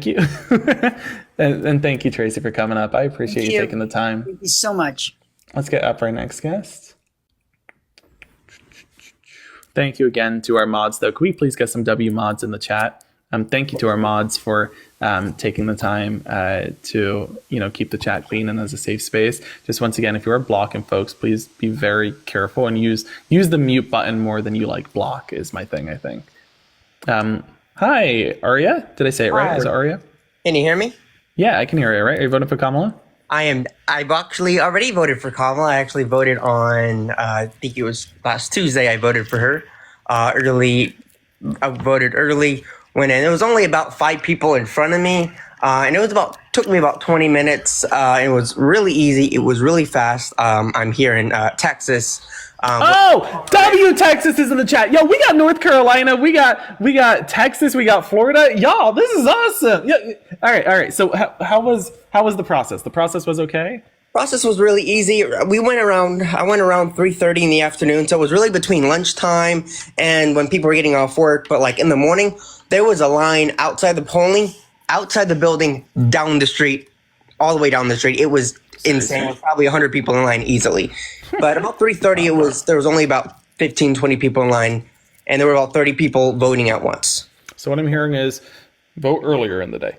you. and thank you, Tracy, for coming up. I appreciate you taking the time. Thank you so much. Let's get up our next guest. Thank you again to our mods, though. Can we please get some W mods in the chat? Thank you to our mods for taking the time to keep the chat clean and as a safe space. Just once again, if you are blocking folks, please be very careful and use the mute button more than you like block is my thing, I think. Hi, Arya. Did I say it right? Is it Arya? Can you hear me? Yeah, I can hear you, right? Are you voting for Kamala? I've actually already voted for Kamala. I actually voted on, I think it was last Tuesday. I voted for her. Early. I voted early and it was only about 5 people in front of me. And took me about 20 minutes. It was really easy. It was really fast. I'm here in Texas. Texas is in the chat. Yo, we got North Carolina, we got Texas, we got Florida. Y'all, this is awesome. Yeah. All right. So how was the process? The process was okay? Process was really easy. I went around 3:30 in the afternoon, so it was really between lunchtime and when people were getting off work. But like in the morning, there was a line outside the building, down the street, all the way down the street. It was insane. There was probably 100 people in line easily. But about 3:30, there was only about 15, 20 people in line, and there were about 30 people voting at once. So what I'm hearing is vote earlier in the day.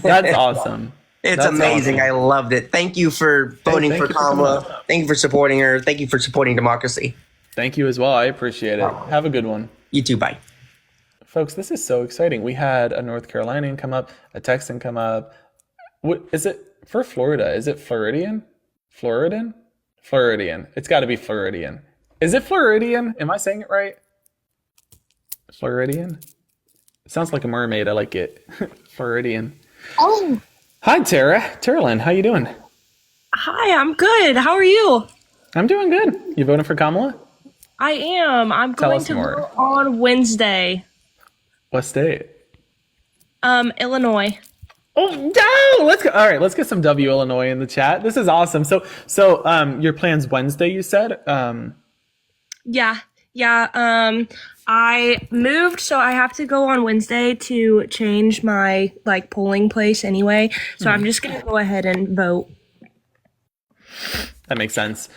That's awesome. It's amazing. Awesome. I loved it. Thank you for voting for Kamala. Thank you for supporting her. Thank you for supporting democracy. Thank you as well. I appreciate it. Have a good one. You too. Bye. Folks, this is so exciting. We had a North Carolinian come up, a Texan come up. What is it for Florida? Is it Floridian? Floridian? Floridian. It's got to be Floridian. Is it Floridian? Am I saying it right? Floridian? It sounds like a mermaid. I like it. Floridian. Oh. Hi, Tara Lynn, how you doing? Hi, I'm good. How are you? I'm doing good. You voting for Kamala? I am. I'm going to vote on Wednesday. What state? Illinois. Oh no! Let's go. All right, let's get some W Illinois in the chat. This is awesome. So your plan's Wednesday, you said? Yeah. I moved, so I have to go on Wednesday to change my polling place anyway. So I'm just gonna go ahead and vote. That makes sense.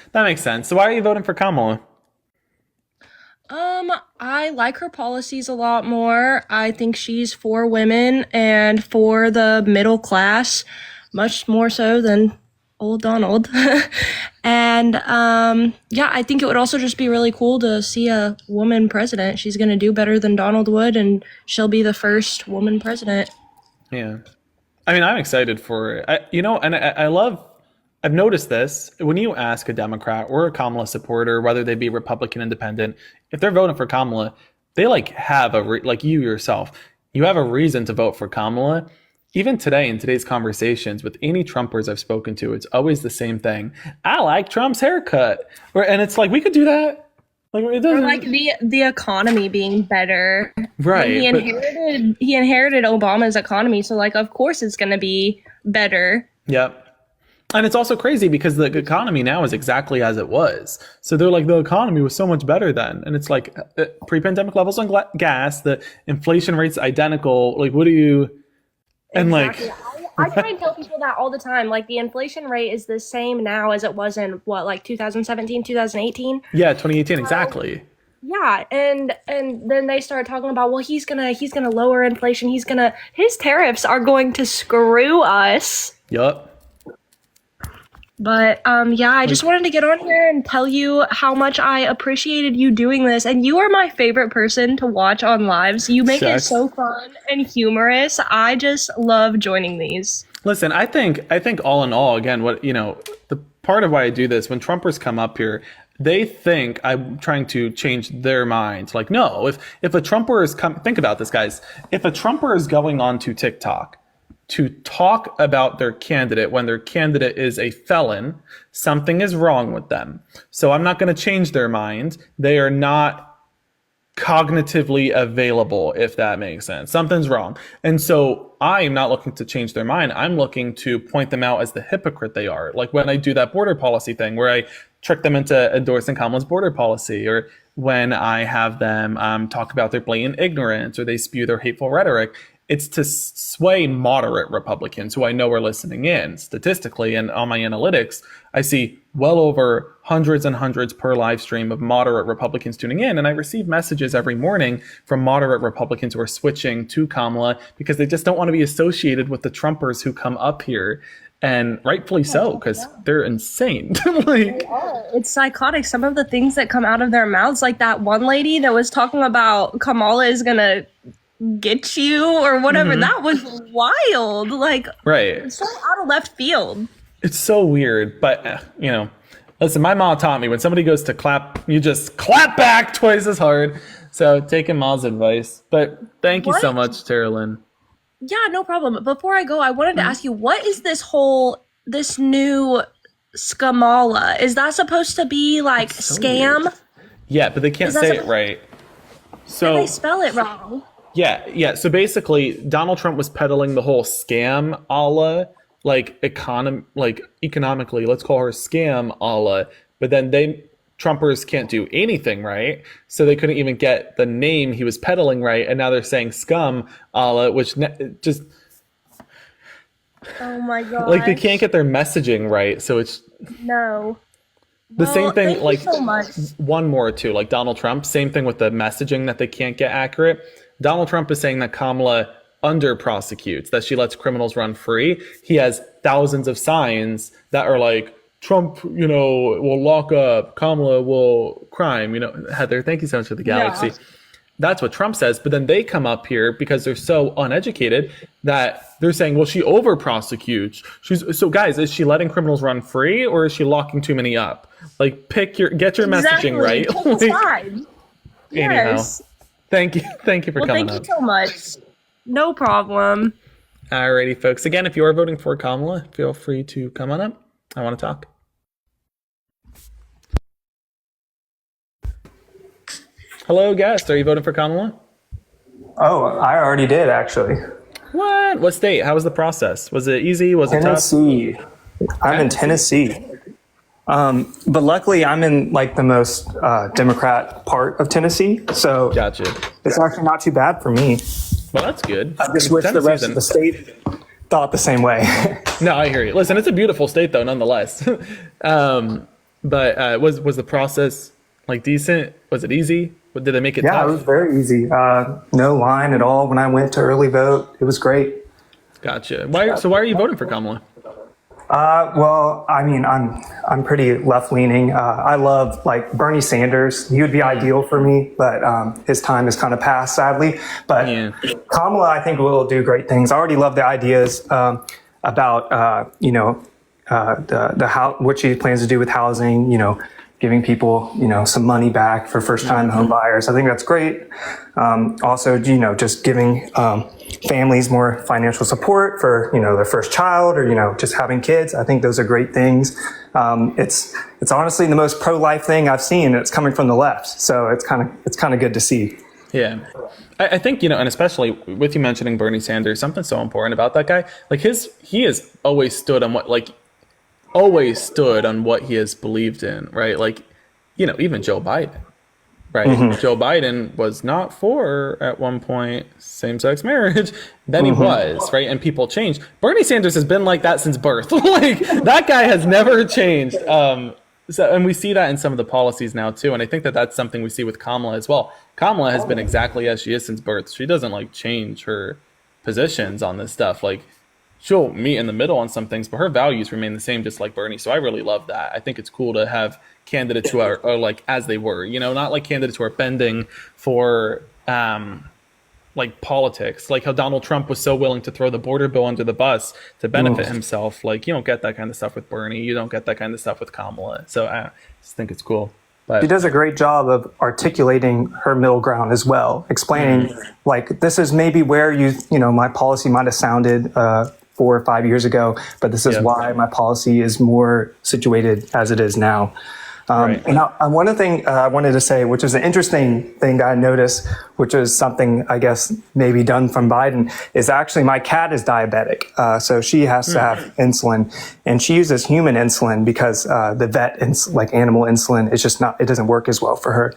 So why are you voting for Kamala? I like her policies a lot more. I think she's for women and for the middle class, much more so than old Donald. And I think it would also just be really cool to see a woman president. She's going to do better than Donald would, and she'll be the first woman president. Yeah. I mean, I'm excited for it. I've noticed this. When you ask a Democrat or a Kamala supporter, whether they be Republican, Independent, if they're voting for Kamala, they have you yourself, you have a reason to vote for Kamala. Even today, in today's conversations with any Trumpers I've spoken to, it's always the same thing. I like Trump's haircut. And it's like, we could do that. It doesn't... Or the economy being better. Right. He inherited Obama's economy, so of course it's going to be better. Yep. And it's also crazy because the economy now is exactly as it was. So they're like, the economy was so much better then. And it's like pre-pandemic levels on gas, the inflation rate's identical. What do you... And exactly. I try and tell people that all the time. The inflation rate is the same now as it was in 2017, 2018? Yeah, 2018, exactly. Yeah, and then they start talking about, he's gonna lower inflation. His tariffs are going to screw us. Yup. But I just wanted to get on here and tell you how much I appreciated you doing this. And you are my favorite person to watch on lives. You make it so fun and humorous. I just love joining these. Listen, I think all in all, again, the part of why I do this, when Trumpers come up here, they think I'm trying to change their minds. No, if a Trumper is think about this, guys. If a Trumper is going on to TikTok to talk about their candidate when their candidate is a felon, something is wrong with them. So I'm not going to change their mind. They are not cognitively available, if that makes sense. Something's wrong. And so I am not looking to change their mind. I'm looking to point them out as the hypocrite they are. Like when I do that border policy thing where I trick them into endorsing Kamala's border policy, or when I have them talk about their blatant ignorance, or they spew their hateful rhetoric. It's to sway moderate Republicans who I know are listening in. Statistically, and on my analytics, I see well over hundreds and hundreds per live stream of moderate Republicans tuning in. And I receive messages every morning from moderate Republicans who are switching to Kamala because they just don't want to be associated with the Trumpers who come up here. And rightfully so, because they're insane. They are. It's psychotic. Some of the things that come out of their mouths, like that one lady that was talking about Kamala is going to get you or whatever. That was wild. Like, Right. so out of left field. It's so weird, but listen, my mom taught me when somebody goes to clap, you just clap back twice as hard. So taking mom's advice. But thank you so much, Tara Lynn. Yeah, no problem. Before I go, I wanted to ask you, what is this new Kamala? Is that supposed to be like scam? Weird. Yeah, but they can't say it right. So they spell it wrong. Yeah. So basically, Donald Trump was peddling the whole scam a la economically, let's call her scam a la. But then Trumpers can't do anything right, so they couldn't even get the name he was peddling right, and now they're saying scum a la, which just oh my god, like they can't get their messaging right, so it's no. The same thing, thank you so much. One more too, like Donald Trump, same thing with the messaging that they can't get accurate. Donald Trump is saying that Kamala under prosecutes, that she lets criminals run free. He has thousands of signs that are like, Trump, will lock up, Kamala will crime. Heather, thank you so much for the galaxy. Yeah. That's what Trump says. But then they come up here because they're so uneducated that they're saying, well, she over prosecutes. So guys, is she letting criminals run free or is she locking too many up? Like get your messaging right. Yes. Anyhow, thank you for coming Thank you so much. No problem. Alrighty, folks. Again, if you are voting for Kamala, feel free to come on up. I want to talk. Hello, guest. Are you voting for Kamala? Oh, I already did, actually. What state? How was the process? Was it easy? Was it tough? Tennessee. I'm in Tennessee. But luckily, I'm in like the most Democrat part of Tennessee, so gotcha. It's actually not too bad for me. Well, that's good. I just wish the rest of the state thought the same way. No, I hear you. Listen, it's a beautiful state, though, nonetheless. But was the process like decent? Was it easy? Did they make it tough? Yeah, it was very easy. No line at all when I went to early vote. It was great. Gotcha. Why are you voting for Kamala? Well, I mean, I'm pretty left leaning. I love like Bernie Sanders. He would be ideal for me, but his time has kind of passed, sadly. But yeah. Kamala, I think, will do great things. I already love the ideas about what she plans to do with housing. Giving people, some money back for first-time home buyers. I think that's great. Also, just giving families more financial support for, their first child or, just having kids. I think those are great things. It's honestly the most pro-life thing I've seen. And it's coming from the left. So it's kind of good to see. Yeah. I think, and especially with you mentioning Bernie Sanders, something so important about that guy, like he has always stood on what he has believed in, right? Like, even Joe Biden, right? Mm-hmm. Joe Biden was not for, at one point, same-sex marriage. Then he was, right? And people changed. Bernie Sanders has been like that since birth. Like, that guy has never changed. And we see that in some of the policies now, too. And I think that that's something we see with Kamala as well. Kamala has been exactly as she is since birth. She doesn't, change her positions on this stuff. Like, she'll meet in the middle on some things, but her values remain the same, just like Bernie. So I really love that. I think it's cool to have candidates who are as they were, not like candidates who are bending for politics, like how Donald Trump was so willing to throw the border bill under the bus to benefit himself. Like, you don't get that kind of stuff with Bernie. You don't get that kind of stuff with Kamala. So I just think it's cool. But she does a great job of articulating her middle ground as well, explaining this is maybe where my policy might have sounded 4 or 5 years ago, but this is why my policy is more situated as it is now. Right. And one thing I wanted to say, which is an interesting thing I noticed, which is something I guess maybe done from Biden, is actually my cat is diabetic. So she has to have insulin, and she uses human insulin because the vet animal insulin is just it doesn't work as well for her.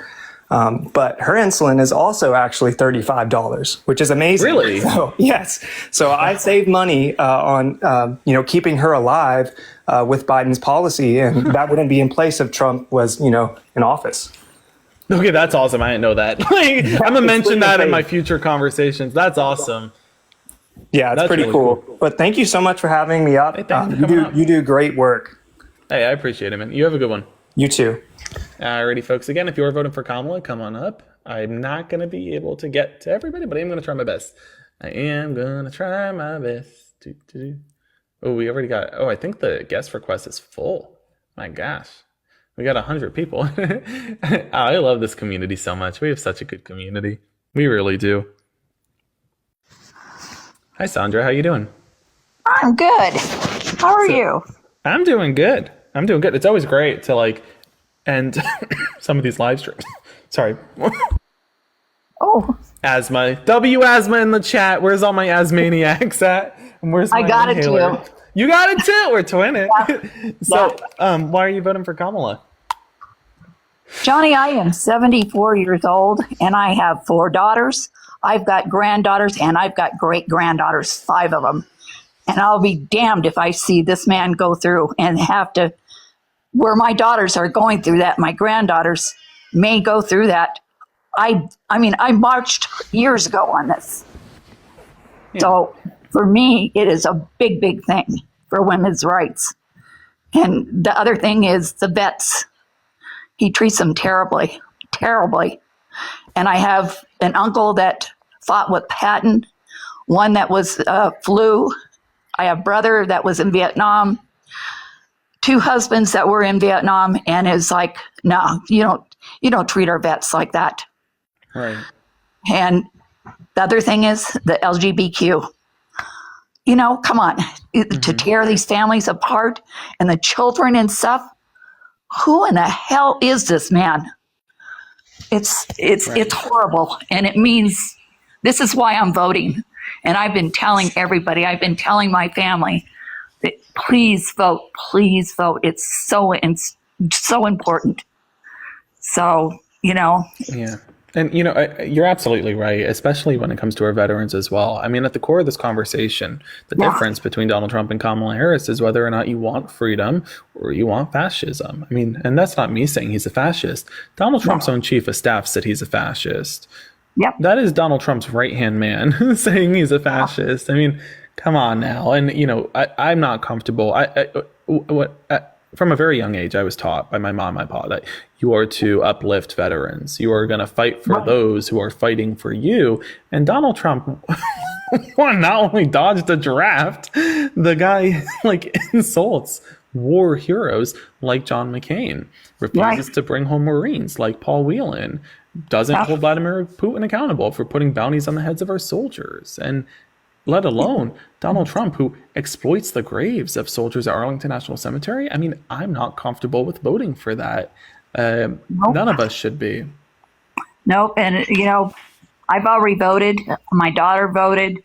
But her insulin is also actually $35, which is amazing. Really? So, yes. So I saved money on keeping her alive with Biden's policy, and that wouldn't be in place if Trump was in office. Okay, that's awesome. I didn't know that. I'm gonna mention that in my future conversations. That's awesome. Yeah, that's pretty really cool. But thank you so much for having me up. Hey, you do great work. Hey, I appreciate it, man. You have a good one. You too. Alrighty, folks. Again, if you are voting for Kamala, come on up. I'm not going to be able to get to everybody, but I am going to try my best. I am going to try my best. Oh, we already got, I think the guest request is full. My gosh. We got 100 people. I love this community so much. We have such a good community. We really do. Hi, Sandra. How you doing? I'm good. How are you? I'm doing good. It's always great to end some of these live streams. Sorry. Oh. Asthma. Asthma in the chat. Where's all my asthmaniacs at? And where's my I got inhaler? it too. You got it too. We're twinning. Yeah. So, why are you voting for Kamala? Johnny, I am 74 years old and I have 4 daughters. I've got granddaughters and I've got great granddaughters, 5 of them. And I'll be damned if I see this man go through and have to, where my daughters are going through that, my granddaughters may go through that. I mean, I marched years ago on this. Yeah. So for me, it is a big, big thing for women's rights. And the other thing is the vets. He treats them terribly, terribly. And I have an uncle that fought with Patton, one that was flu. I have a brother that was in Vietnam, 2 husbands that were in Vietnam, and is like, no, you don't treat our vets like that. Right. And the other thing is the LGBTQ. Come on, to tear these families apart and the children and stuff. Who in the hell is this man? It's horrible, and it means this is why I'm voting. And I've been telling everybody, I've been telling my family that please vote. It's so important. So, Yeah. And, you're absolutely right, especially when it comes to our veterans as well. I mean, at the core of this conversation, the difference between Donald Trump and Kamala Harris is whether or not you want freedom or you want fascism. I mean, and that's not me saying he's a fascist. Donald Trump's own chief of staff said he's a fascist. Yep. That is Donald Trump's right-hand man saying he's a fascist. I mean, come on now. And, I'm not comfortable. From a very young age, I was taught by my mom and my pa that you are to uplift veterans. You are going to fight for those who are fighting for you. And Donald Trump not only dodged the draft, the guy insults war heroes like John McCain, refuses to bring home Marines like Paul Whelan, doesn't hold Vladimir Putin accountable for putting bounties on the heads of our soldiers, and let alone Donald Trump, who exploits the graves of soldiers at Arlington National Cemetery. I mean, I'm not comfortable with voting for that. None of us should be. Nope. And, I've already voted. My daughter voted,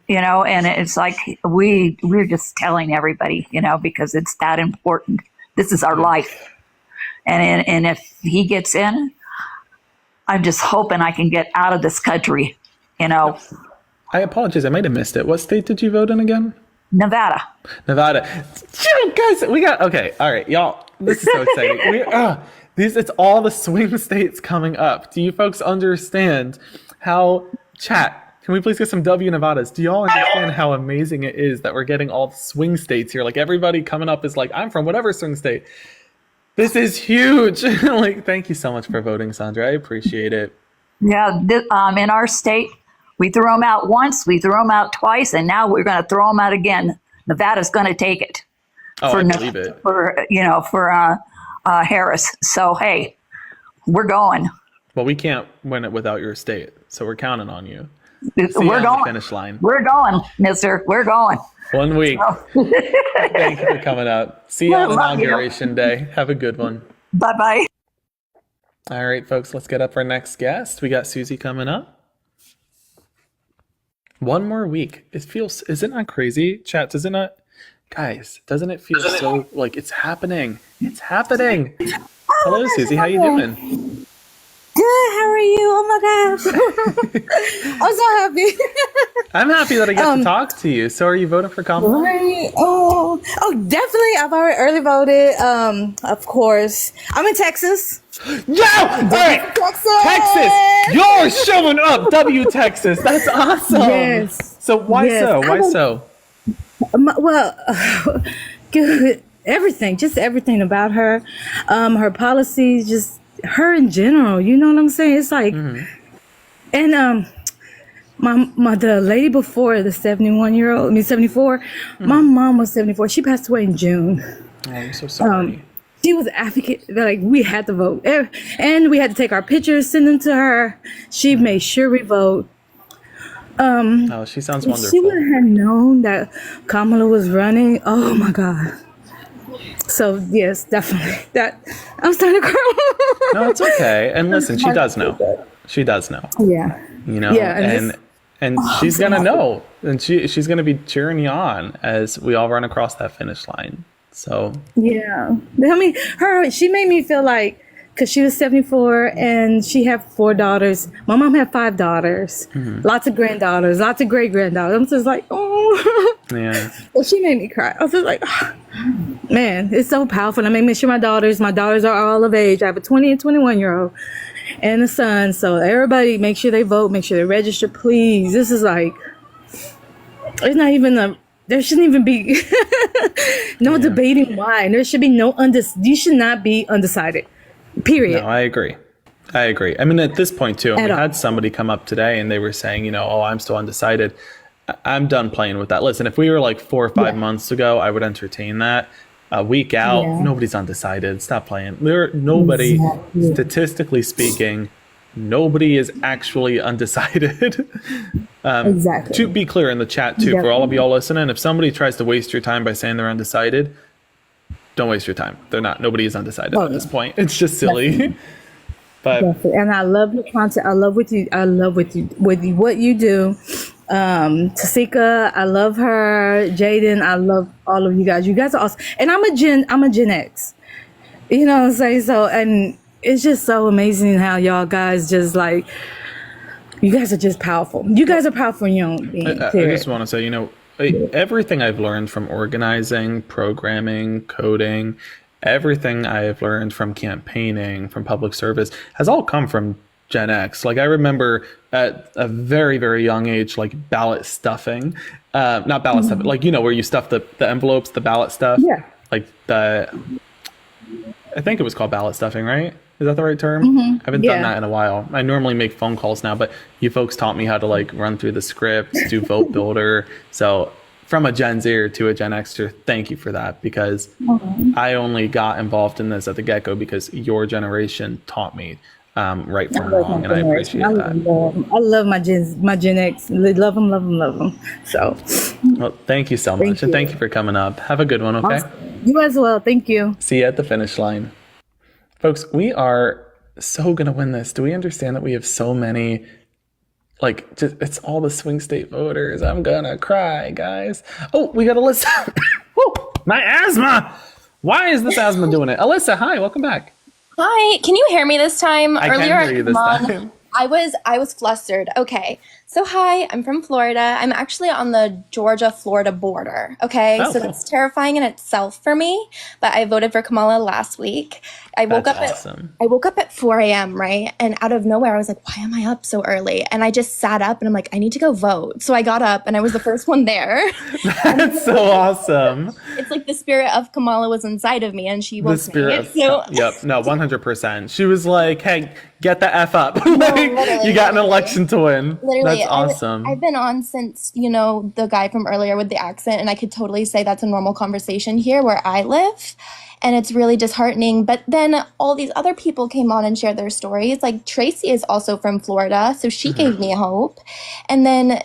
and it's like we're just telling everybody, because it's that important. This is our life. And if he gets in, I'm just hoping I can get out of this country, I apologize. I might have missed it. What state did you vote in again? Nevada. Guys, we got, okay. All right, y'all. This is so exciting. It's all the swing states coming up. Do you folks understand how, chat, can we please get some W Nevadas? Do y'all understand how amazing it is that we're getting all the swing states here? Everybody coming up is like, I'm from whatever swing state. This is huge. Thank you so much for voting, Sandra. I appreciate it. Yeah, in our state, we threw them out once, we threw them out twice, and now we're going to throw them out again. Nevada's going to take it. I believe it. For Harris. So, hey, we're going. Well, we can't win it without your state, so we're counting on you. We're going. Finish line. We're going, mister. We're going. 1 week. Thank you for coming up. See you on Inauguration Day. Have a good one. Bye-bye. All right, folks, let's get up our next guest. We got Susie coming up. 1 more week. It feels, isn't that crazy? Chat, doesn't it? Guys, doesn't it feel so like it's happening? It's happening. Hello, Susie. How you doing? Good. How are you? Oh my gosh. I'm so happy. I'm happy that I get to talk to you. So are you voting for Kamala? Right. Oh, definitely. I've already early voted. Of course. I'm in Texas. Yeah! All right. Texas! You're showing up, W, That's awesome. Yes. So why so? Why so? Well, good. Everything, just everything about her. Her policies, just her in general. You know what I'm saying? It's like, and the lady before, the 71-year-old, 74. My mom was 74. She passed away in June. Oh, I'm so sorry. She was an advocate. Like, we had to vote, and we had to take our pictures, send them to her. She made sure we vote. Oh, she sounds If wonderful. she would have known that Kamala was running, oh my God. So yes, definitely. That I'm starting to cry. No, it's okay. And listen, she does know. She does know. Yeah. You know, Yeah, and she's gonna know, and she's gonna be cheering you on as we all run across that finish line. So Yeah. I mean, she made me feel like, because she was 74 and she had 4 daughters. My mom had 5 daughters, lots of granddaughters, lots of great granddaughters. I'm just like, oh. yeah. So she made me cry. I was just like, man, it's so powerful. And I make sure my daughters are all of age. I have a 20 and 21-year-old and a son. So everybody, make sure they vote, make sure they register, please. This is like, it's not even there shouldn't even be no debating why. And there should be you should not be undecided. Period. No, I agree. I mean, at this point too, we At all. had somebody come up today and they were saying, you know, oh, I'm still undecided. I'm done playing with that. Listen, if we were like 4 or 5 months ago, I would entertain that. A week out, nobody's undecided. Stop playing. Nobody, statistically speaking, nobody is actually undecided. Exactly. To be clear in the chat too, for all of y'all listening, if somebody tries to waste your time by saying they're undecided, don't waste your time. They're not. Nobody is undecided at this point. It's just silly. But and I love your content. I love what you do. Tasika, I love her. Jaden, I love all of you guys. You guys are awesome. And I'm a Gen X. You know what I'm saying? So, and it's just so amazing how y'all guys just like, you guys are just powerful. You guys are powerful in your own being. I just want to say, you know, everything I've learned from organizing, programming, coding, everything I have learned from campaigning, from public service has all come from Gen X. Like I remember at a very, very young age, like ballot stuffing, not ballot stuffing, like, you know, where you stuff the envelopes, the ballot stuff. Yeah. Like I think it was called ballot stuffing, right? Is that the right term? I haven't done that in a while. I normally make phone calls now, but you folks taught me how to like run through the scripts, do vote builder. So from a Gen Zer to a Gen Xer, thank you for that, because I only got involved in this at the get-go because your generation taught me right from wrong, and I appreciate that. I love my Gen X. Love them. So, well, thank you so much, and thank you for coming up. Have a good one, okay? You as well. Thank you. See you at the finish line. Folks, we are so going to win this. Do we understand that we have so many, like, just it's all the swing state voters? I'm going to cry, guys. Oh, we got Alyssa. Woo, my asthma. Why is this asthma doing it? Alyssa, hi, welcome back. Hi, can you hear me this time? I Earlier, can hear you this time. I was flustered. Okay. So hi, I'm from Florida. I'm actually on the Georgia-Florida border. Okay. Oh, so cool. that's terrifying in itself for me. But I voted for Kamala last week. I woke up at 4 a.m., right? And out of nowhere, I was like, why am I up so early? And I just sat up and I'm like, I need to go vote. So I got up and I was the first one there. That's so awesome. It's like the spirit of Kamala was inside of me and she woke The spirit me. of, yep, no, 100%. She was like, hey, get the F up. Like, you got an election to win. Literally, That's awesome. I've been on since, you know, the guy from earlier with the accent, and I could totally say that's a normal conversation here where I live. And it's really disheartening. But then all these other people came on and shared their stories. Like Tracy is also from Florida, so she gave me hope. And then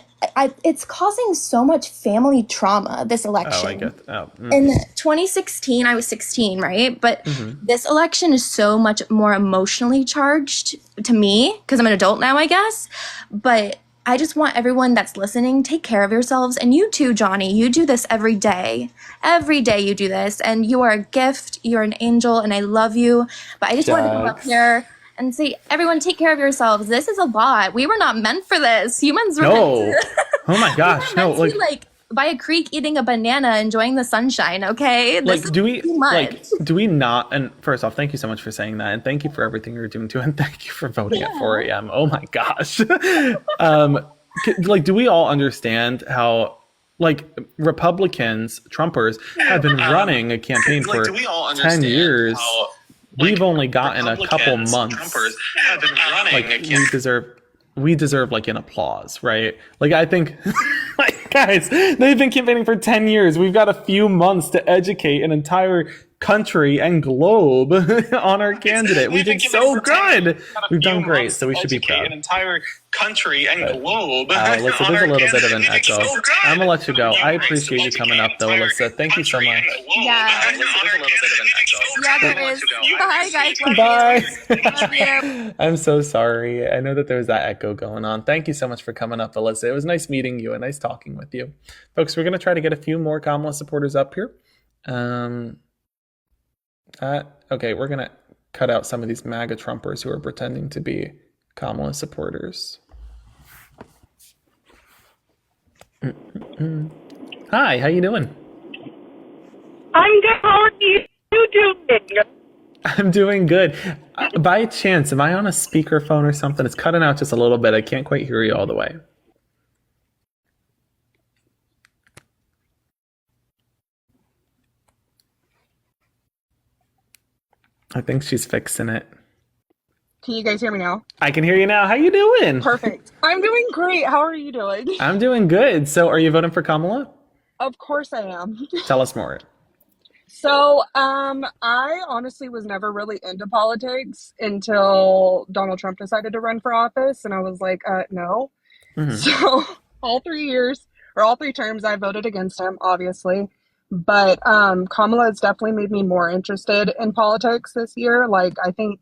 it's causing so much family trauma, this election. Oh, I get that. In 2016, I was 16, right? But this election is so much more emotionally charged to me because I'm an adult now, I guess. But I just want everyone that's listening, take care of yourselves. And you too, Johnny, you do this every day. Every day you do this. And you are a gift. You're an angel. And I love you. But I just want to come up here and say, everyone, take care of yourselves. This is a lot. We were not meant for this. Humans were meant to, Oh my gosh. No, to be like by a creek eating a banana, enjoying the sunshine, okay? This like, is do we too much. like? Do we not? And first off, thank you so much for saying that, and thank you for everything you're doing too, and thank you for voting at 4 a.m. Oh my gosh. Like, do we all understand how, like, Republicans, Trumpers, have been running a campaign for 10 years we've only gotten a couple months. Like we deserve like an applause, right? Like I think, like guys, they've been campaigning for 10 years. We've got a few months to educate an entire country and globe on our candidate. We did so good. We've done great, so we should be proud. An entire country and globe. Alyssa, there's a little bit of an echo. I'm gonna let you go. I appreciate you coming up, though, Alyssa. Thank you so much. Yeah. There's a little bit of an echo. Yeah, there is. Bye, guys. Love you. Love you. I'm so sorry. I know that there was that echo going on. Thank you so much for coming up, Alyssa. It was nice meeting you and nice talking with you. Folks, we're gonna try to get a few more Kamala supporters up here. Okay, we're gonna cut out some of these MAGA Trumpers who are pretending to be Kamala supporters. Hi, how you doing? I'm good. How are you doing? I'm doing good. By chance, am I on a speakerphone or something? It's cutting out just a little bit. I can't quite hear you all the way. I think she's fixing it. Can you guys hear me now? I can hear you now. How you doing? Perfect. I'm doing great. How are you doing? I'm doing good. So are you voting for Kamala? Of course I am. Tell us more. So, I honestly was never really into politics until Donald Trump decided to run for office, and I was like, no. Mm-hmm. So, all 3 terms, I voted against him, obviously. But Kamala has definitely made me more interested in politics this year. Like, I think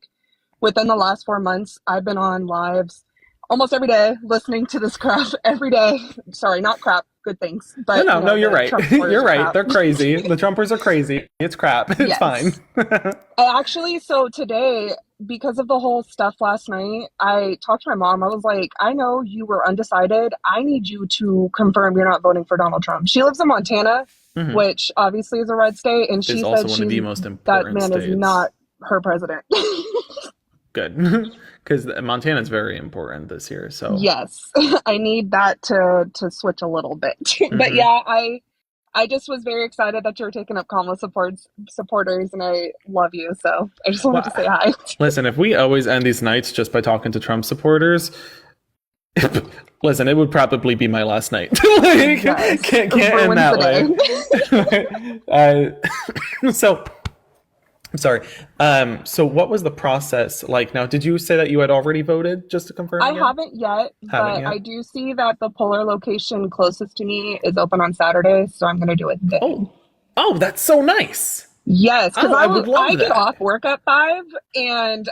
within the last 4 months, I've been on lives almost every day, listening to this crap every day. Sorry, not crap, good things. But No, you're right. You're right. Crap. They're crazy. The Trumpers are crazy. It's crap. It's Yes. fine. Actually, so today, because of the whole stuff last night, I talked to my mom. I was like, I know you were undecided. I need you to confirm you're not voting for Donald Trump. She lives in Montana, Mhm. which obviously is a red state, and she It's said also one of the most that important man states. is not her president. Good. Because Montana's very important this year. So Yes, I need that to switch a little bit. But Mhm. yeah, I just was very excited that you were taking up Kamala supporters, and I love you. So I just wanted to say hi. Listen, if we always end these nights just by talking to Trump supporters, listen, it would probably be my last night. Like, Yes. can't end Ruins that the way. So, I'm sorry. So what was the process like? Now, did you say that you had already voted, just to confirm? I again? haven't yet, Haven't but yet? I do see that the polar location closest to me is open on Saturday, so I'm going to do it then. Oh, that's so nice. Yes, because Oh, I would love I get that. off work at 5, and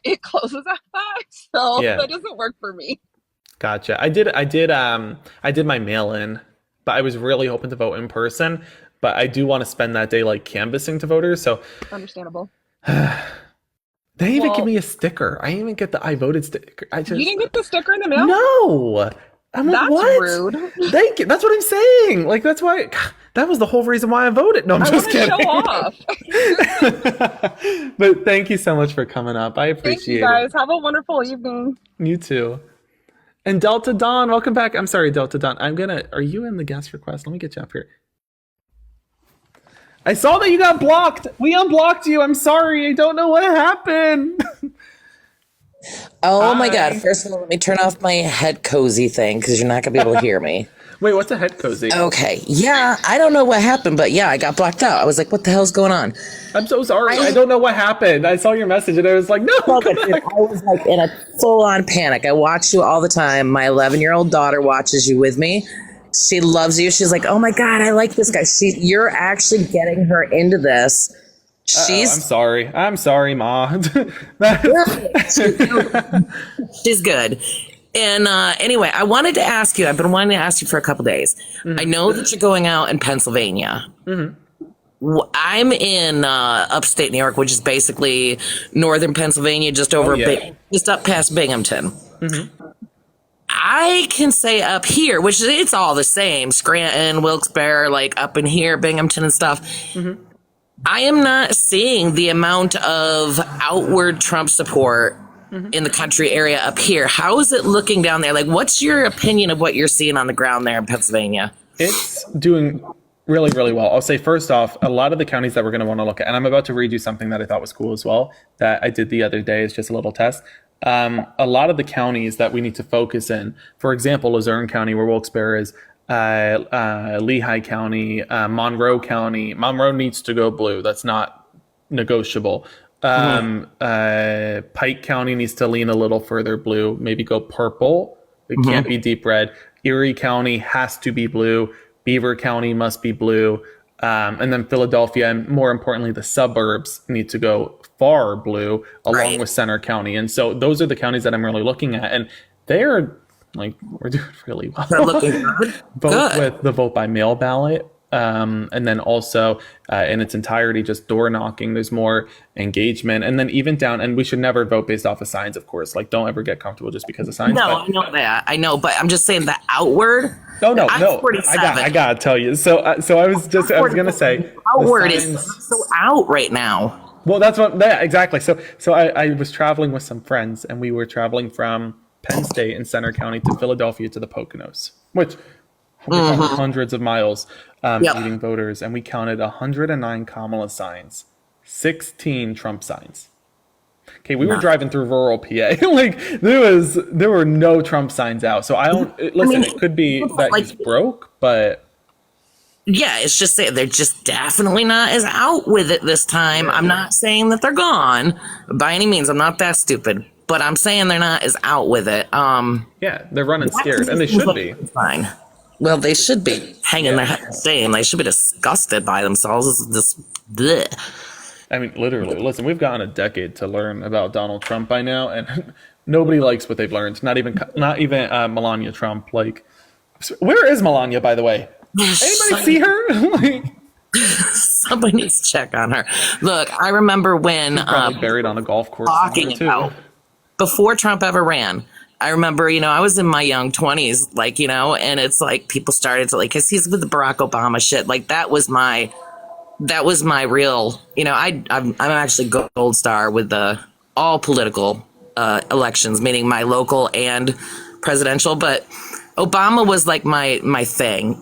it closes at 5, so Yeah. that doesn't work for me. Gotcha. I did my mail-in, but I was really hoping to vote in person. But I do want to spend that day like canvassing to voters. So Understandable. they even Well- give me a sticker. I didn't even get the I voted sticker. I just You didn't get the sticker in the mail? No. I'm like, That's what? rude. Thank you. That's what I'm saying. Like, that's why. That was the whole reason why I voted. No, I'm I just want to kidding. show off. But thank you so much for coming up. I Thank appreciate you guys. Have a wonderful evening. it. You too. And Delta Dawn, welcome back. I'm sorry, Delta Dawn. Are you in the guest request? Let me get you up here. I saw that you got blocked. We unblocked you. I'm sorry. I don't know what happened. Oh my Hi. God. First of all, let me turn off my head cozy thing because you're not going to be able to hear me. Wait, what's a head cozy? Okay. Yeah. I don't know what happened, but yeah, I got blocked out. I was like, what the hell's going on? I'm so sorry. I don't know what happened. I saw your message and I was like, no. Well, dude, I was like in a full on panic. I watch you all the time. My 11-year-old daughter watches you with me. She loves you. She's like, oh my God, I like this guy. You're actually getting her into this. I'm sorry, Ma. She's good. And anyway, I wanted to ask you, I've been wanting to ask you for a couple days. I know that you're going out in Pennsylvania. I'm in upstate New York, which is basically northern Pennsylvania, just over, just up past Binghamton. I can say up here, which it's all the same, Scranton, Wilkes-Barre, like up in here, Binghamton and stuff. I am not seeing the amount of outward Trump support in the country area up here. How is it looking down there? Like, what's your opinion of what you're seeing on the ground there in Pennsylvania? It's doing really, really well. I'll say first off, a lot of the counties that we're going to want to look at, and I'm about to read you something that I thought was cool as well, that I did the other day. It's just a little test. A lot of the counties that we need to focus in, for example, Luzerne County, where Wilkes-Barre is, Lehigh County, Monroe County. Monroe needs to go blue. That's not negotiable. Pike County needs to lean a little further blue, maybe go purple. It can't be deep red. Erie County has to be blue. Beaver County must be blue. And then Philadelphia, and more importantly, the suburbs need to go far blue along with Center County. And so those are the counties that I'm really looking at. And they're like, we're doing really well. They're looking good. Both with the vote by mail ballot. And then also in its entirety, just door knocking. There's more engagement, and then even down. And we should never vote based off of signs, of course. Like, don't ever get comfortable just because of signs. No, I know that. I know, but I'm just saying the outward. No. I'm 47. I gotta tell you. So I was gonna say outward is so out right now. Well, that's what. Yeah, exactly. So I was traveling with some friends, and we were traveling from Penn State in Center County to Philadelphia to the Poconos, which. Hundreds of miles meeting voters, and we counted 109 Kamala signs, 16 Trump signs. Okay, we were driving through rural PA. Like there were no Trump signs out. So it could be that he's broke, but yeah, it's just they're just definitely not as out with it this time. I'm not saying that they're gone by any means. I'm not that stupid, but I'm saying they're not as out with it. Yeah, they're running scared, and they should be. Fine. Well, they should be hanging their head shame. They should be disgusted by themselves. This bleh. I mean, literally. Listen, we've gotten a decade to learn about Donald Trump by now, and nobody likes what they've learned. Not even Melania Trump. Like, where is Melania, by the way? Anybody see her? Somebody needs to check on her. Look, I remember when she's probably buried on a golf course. Talking about before Trump ever ran. I remember, I was in my young 20s, and it's like people started to because he's with the Barack Obama shit. Like that was my real, I'm actually gold star with the all political elections, meaning my local and presidential. But Obama was like my thing,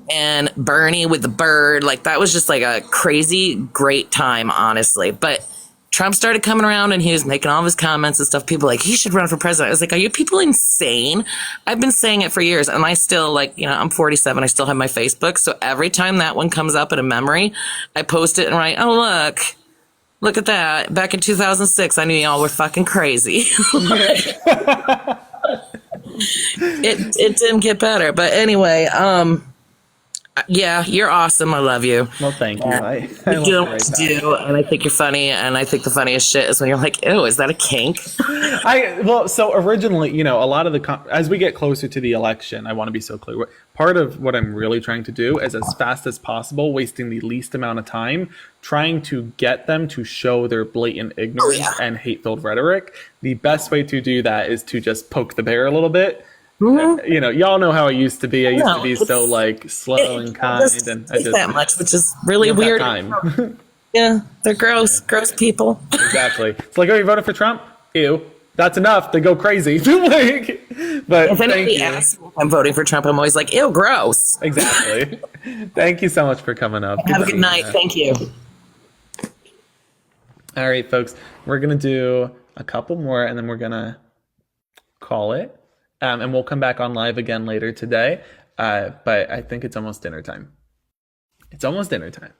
and Bernie with the bird, like that was just like a crazy great time, honestly. But Trump started coming around and he was making all of his comments and stuff. People like, he should run for president. I was like, are you people insane? I've been saying it for years. And I still I'm 47. I still have my Facebook. So every time that one comes up in a memory, I post it and write, oh, look at that. Back in 2006, I knew y'all were fucking crazy. It didn't get better. But anyway, yeah, you're awesome. I love you. Well, thank you. You're doing what you do, and I think you're funny. And I think the funniest shit is when you're like, "Ew, is that a kink?" So originally, a lot of as we get closer to the election, I want to be so clear. Part of what I'm really trying to do is, as fast as possible, wasting the least amount of time, trying to get them to show their blatant ignorance and hate-filled rhetoric. The best way to do that is to just poke the bear a little bit. Y'all know how I used to be. I used to be so slow and kind, and I just that much, which is really weird. Yeah, they're gross people. Exactly. It's like, oh, you voted for Trump? Ew. That's enough. They go crazy. But if anybody asks me if I'm voting for Trump, I'm always like, ew, gross. Exactly. Thank you so much for coming up. Have a good night. Thank you. All right, folks. We're gonna do a couple more, and then we're gonna call it. And we'll come back on live again later today. But I think it's almost dinner time. It's almost dinner time.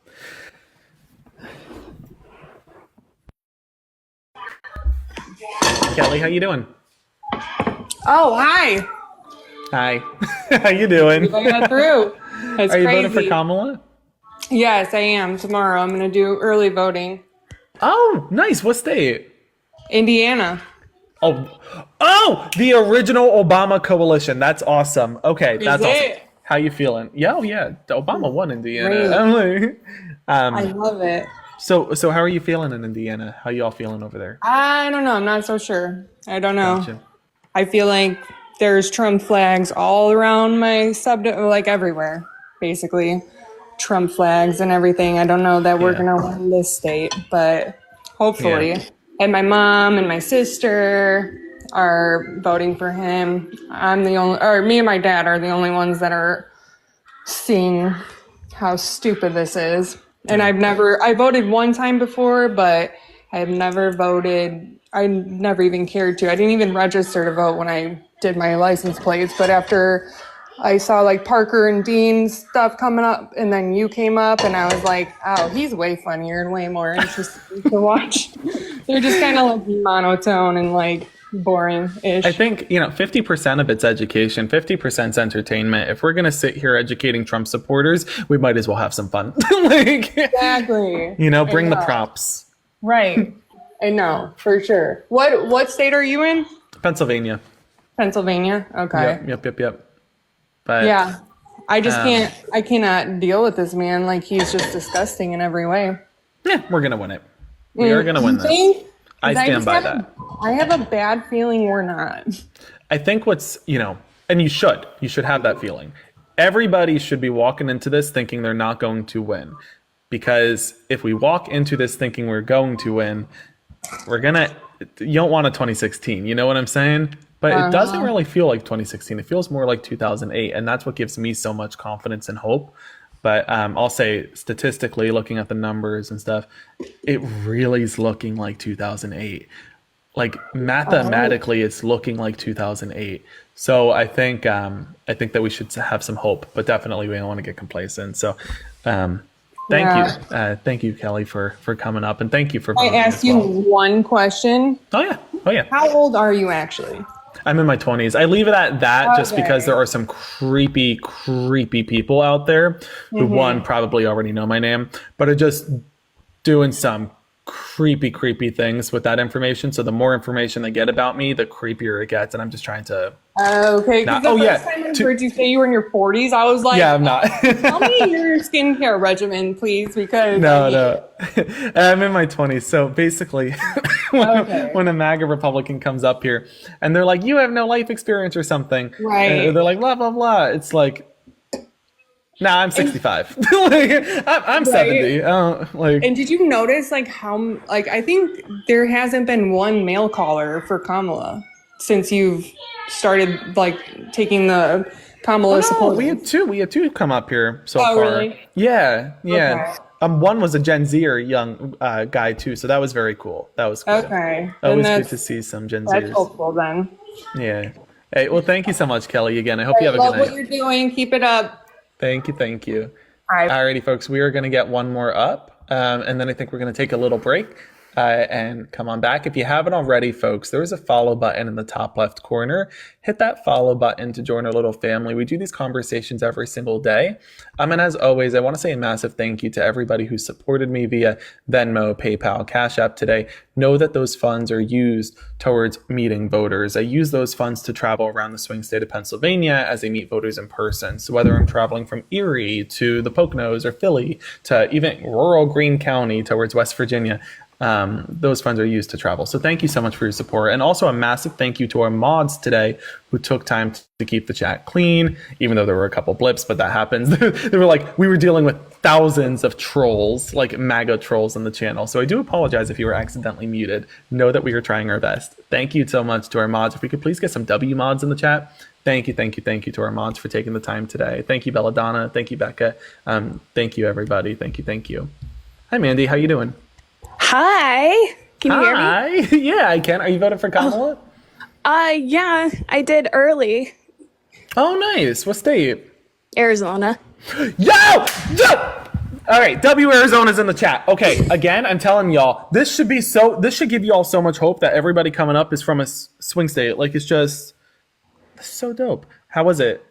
Kelly, how you doing? Oh, hi. Hi. How you doing? We got through. That's Are you crazy. voting for Kamala? Yes, I am. Tomorrow I'm going to do early voting. Oh, nice. What state? Indiana. Oh, the original Obama coalition. That's awesome. Okay, that's awesome. How you feeling? Yeah, Obama won Indiana. I love it. So how are you feeling in Indiana? How you all feeling over there? I don't know. I'm not so sure. I don't know. Gotcha. I feel like there's Trump flags all around my everywhere, basically. Trump flags and everything. I don't know that we're going to win this state, but hopefully. Yeah. And my mom and my sister are voting for him. Me and my dad are the only ones that are seeing how stupid this is. And I voted one time before, but I've never voted. I never even cared to. I didn't even register to vote when I did my license plates. But after I saw like Parker and Dean's stuff coming up, and then you came up, and I was like, oh, he's way funnier and way more interesting to watch. They're just kind of like monotone and like boring-ish. I think, 50% of it's education, 50% is entertainment. If we're going to sit here educating Trump supporters, we might as well have some fun. Exactly. Bring the props. Right. I know, for sure. What state are you in? Pennsylvania. Pennsylvania? Okay. Yep. But yeah. I just I cannot deal with this man. Like, he's just disgusting in every way. Yeah, we're going to win it. We are going to win this. I stand by that. I have a bad feeling we're not. I think and you should have that feeling. Everybody should be walking into this thinking they're not going to win. Because if we walk into this thinking we're going to win, you don't want a 2016, you know what I'm saying? But it doesn't really feel like 2016. It feels more like 2008. And that's what gives me so much confidence and hope. But I'll say statistically, looking at the numbers and stuff, it really is looking like 2008. Like mathematically, it's looking like 2008. So I think that we should have some hope, but definitely we don't want to get complacent. So thank you, Kelly, for coming up, and thank you for. I ask you one question. Oh yeah. How old are you actually? I'm in my 20s. I leave it at that just because there are some creepy people out there who, one, probably already know my name, but are just doing some creepy things with that information. So the more information they get about me, the creepier it gets. And I'm just trying to... Okay. First time I heard you say you were in your 40s, I was like... Yeah, I'm not. Tell me your skincare regimen, please, because... No. I'm in my 20s. So basically, when a MAGA Republican comes up here and they're like, you have no life experience or something. Right. They're like, blah, blah, blah. It's like... Nah, I'm 65. I'm 70. And did you notice how I think there hasn't been one mail caller for Kamala since you've started taking the Kamala support? We had two come up here so far. Really? Yeah. Okay. One was a Gen Zer young guy too, so that was very cool. That was cool. Okay. Always good to see some Gen Zers. That's hopeful then. Yeah. Hey, well, thank you so much, Kelly. Again, I hope you have a good night. Love what you're doing. Keep it up. Thank you. All right. Alrighty, folks, we are going to get one more up, and then I think we're going to take a little break and come on back. If you haven't already, folks, there is a follow button in the top left corner. Hit that follow button to join our little family. We do these conversations every single day. And as always, I want to say a massive thank you to everybody who supported me via Venmo, PayPal, Cash App today. Know that those funds are used towards meeting voters. I use those funds to travel around the swing state of Pennsylvania as I meet voters in person. So whether I'm traveling from Erie to the Poconos or Philly to even rural Greene County towards West Virginia, those funds are used to travel. So thank you so much for your support. And also a massive thank you to our mods today who took time to keep the chat clean, even though there were a couple blips, but that happens. We were dealing with thousands of trolls, like MAGA trolls in the channel. So I do apologize if you were accidentally muted. Know that we are trying our best. Thank you so much to our mods. If we could please get some W mods in the chat. Thank you to our mods for taking the time today. Thank you, Belladonna. Thank you, Becca. Thank you, everybody. Thank you. Hi, Mandy. How you doing? Hi. Can you hear me? Hi. Yeah, I can. Are you voting for Kamala? Yeah, I did early. Oh, nice. What state? Arizona. Yo! All right, W Arizona's in the chat. Okay, again, I'm telling y'all, this should give you all so much hope that everybody coming up is from a swing state. It's just so dope. How was it?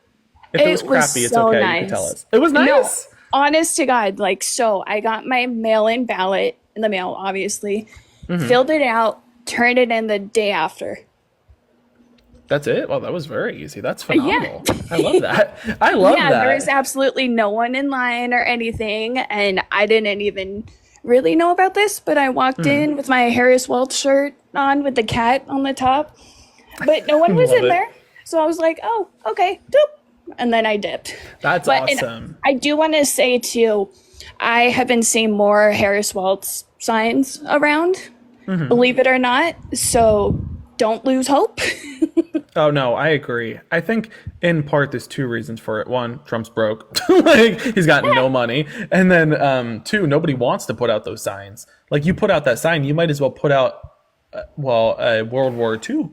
If it was crappy, it's okay. Nice. You can tell us. It was nice? No, honest to God, I got my mail-in ballot in the mail, obviously, filled it out, turned it in the day after. That's it? Well, that was very easy. That's phenomenal. Yeah. I love that. I love that. There was absolutely no one in line or anything, and I didn't even really know about this, but I walked in with my Harris Welch shirt on with the cat on the top, but no one was in there, so I was like, oh, okay, doop, and then I dipped. That's awesome. I do want to say, too, I have been seeing more Harris Welch signs around, believe it or not, so don't lose hope. Oh no, I agree. I think in part there's two reasons for it. One, Trump's broke. Like he's got no money. And then two, nobody wants to put out those signs. Like you put out that sign, you might as well put out a World War II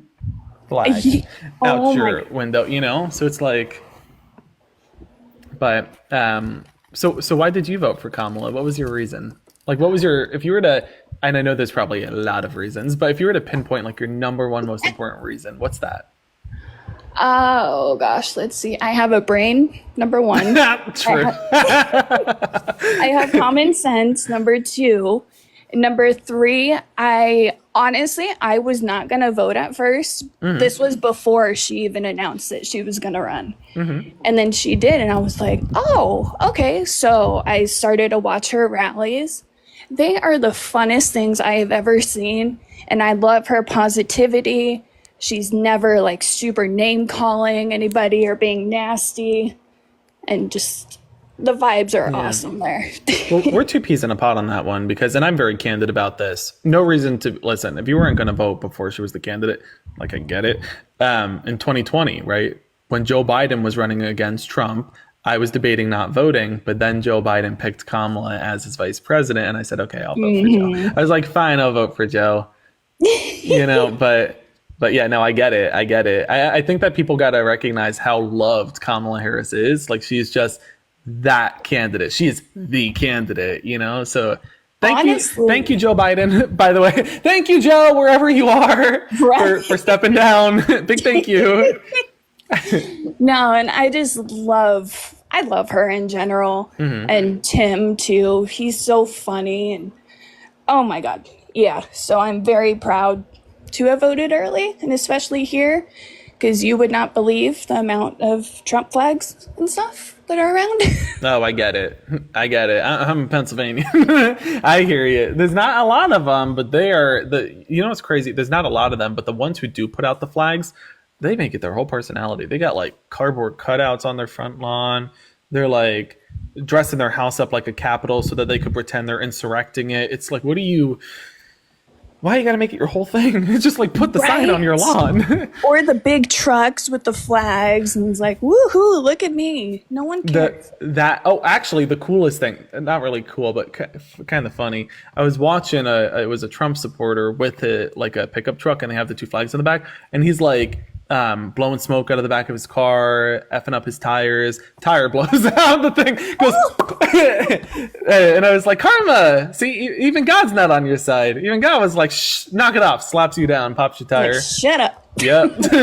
flag out your window, you know? So it's like, but so why did you vote for Kamala? What was your reason? Like what was your, if you were to, and I know there's probably a lot of reasons, but if you were to pinpoint like your number one most important reason, what's that? Oh gosh, let's see. I have a brain, number one. True. I have common sense, number two. Number three, I was not going to vote at first. Mm-hmm. This was before she even announced that she was going to run. Mm-hmm. And then she did, and I was like, oh, okay. So I started to watch her rallies. They are the funnest things I have ever seen, and I love her positivity. She's never like super name calling anybody or being nasty, and just the vibes are awesome there. Well, we're two peas in a pod on that one because, and I'm very candid about this. No reason to listen. If you weren't going to vote before she was the candidate, like I get it. In 2020, right, when Joe Biden was running against Trump, I was debating not voting, but then Joe Biden picked Kamala as his vice president, and I said, okay, I'll vote for Joe. I was like, fine, I'll vote for Joe. You know, but yeah, no, I get it. I think that people got to recognize how loved Kamala Harris is. Like, she's just that candidate. She is the candidate, you know? So thank you, Joe Biden, by the way. Thank you, Joe, wherever you are, for stepping down. Big thank you. No, and I love her in general. Mm-hmm. And Tim too. He's so funny, and oh my God. Yeah. So I'm very proud to have voted early, and especially here, because you would not believe the amount of Trump flags and stuff that are around. Oh, I get it. I'm in Pennsylvania. I hear you. There's not a lot of them, but they are you know what's crazy? There's not a lot of them, but the ones who do put out the flags, they make it their whole personality. They got like cardboard cutouts on their front lawn. They're like dressing their house up like a Capitol so that they could pretend they're insurrecting it. It's like, why you gotta make it your whole thing? It's just like put the sign on your lawn. Or the big trucks with the flags, and it's like, woohoo, look at me. No one cares. Actually, the coolest thing, not really cool, but kind of funny. I was watching it was a Trump supporter with a pickup truck, and they have the two flags in the back, and he's like, blowing smoke out of the back of his car, effing up his tires. Tire blows out, the thing goes, and I was like, karma. See, even God's not on your side. Even God was like, shh, knock it off, slaps you down, pops your tire. Like, shut up. Yep.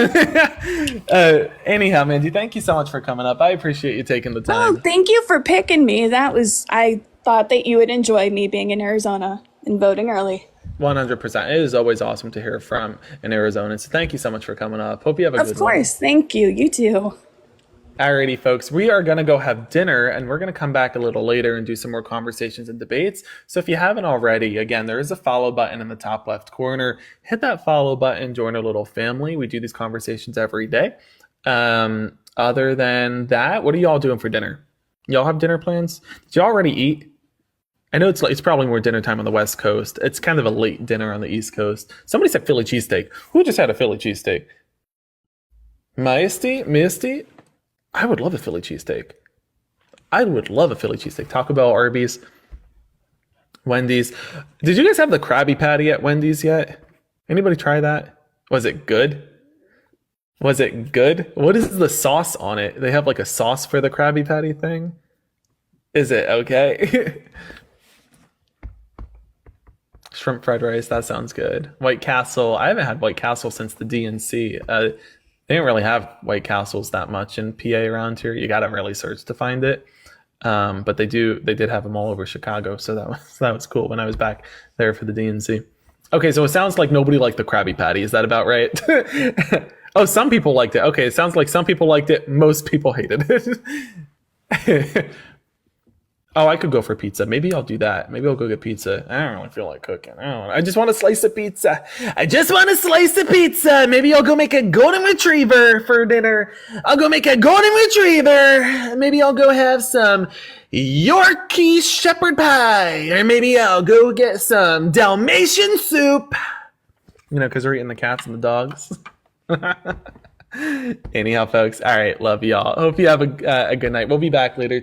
Anyhow, Mandy, thank you so much for coming up. I appreciate you taking the time. Oh, thank you for picking me. I thought that you would enjoy me being in Arizona and voting early. 100%. It is always awesome to hear from an Arizona. So thank you so much for coming up. Hope you have a good one. Of course. Thank you. You too. Alrighty, folks. We are going to go have dinner, and we're going to come back a little later and do some more conversations and debates. So if you haven't already, again, there is a follow button in the top left corner. Hit that follow button. Join our little family. We do these conversations every day. Other than that, what are y'all doing for dinner? Y'all have dinner plans? Did y'all already eat? I know it's probably more dinner time on the West Coast. It's kind of a late dinner on the East Coast. Somebody said Philly cheesesteak. Who just had a Philly cheesesteak? Misty? I would love a Philly cheesesteak. Taco Bell, Arby's, Wendy's. Did you guys have the Krabby Patty at Wendy's yet? Anybody try that? Was it good? What is the sauce on it? They have like a sauce for the Krabby Patty thing? Is it okay? Shrimp fried rice, that sounds good. White Castle, I haven't had White Castle since the DNC. They didn't really have White Castles that much in PA around here. You gotta really search to find it. But they did have them all over Chicago, so that was cool when I was back there for the DNC. Okay, so it sounds like nobody liked the Krabby Patty. Is that about right? Oh, some people liked it. Okay, it sounds like some people liked it. Most people hated it. Oh, I could go for pizza. Maybe I'll do that. Maybe I'll go get pizza. I don't really feel like cooking. I just want a slice of pizza. Maybe I'll go make a golden retriever for dinner. Maybe I'll go have some Yorkie shepherd pie. Or maybe I'll go get some Dalmatian soup. You know, because we're eating the cats and the dogs. Anyhow, folks. All right. Love y'all. Hope you have a good night. We'll be back later.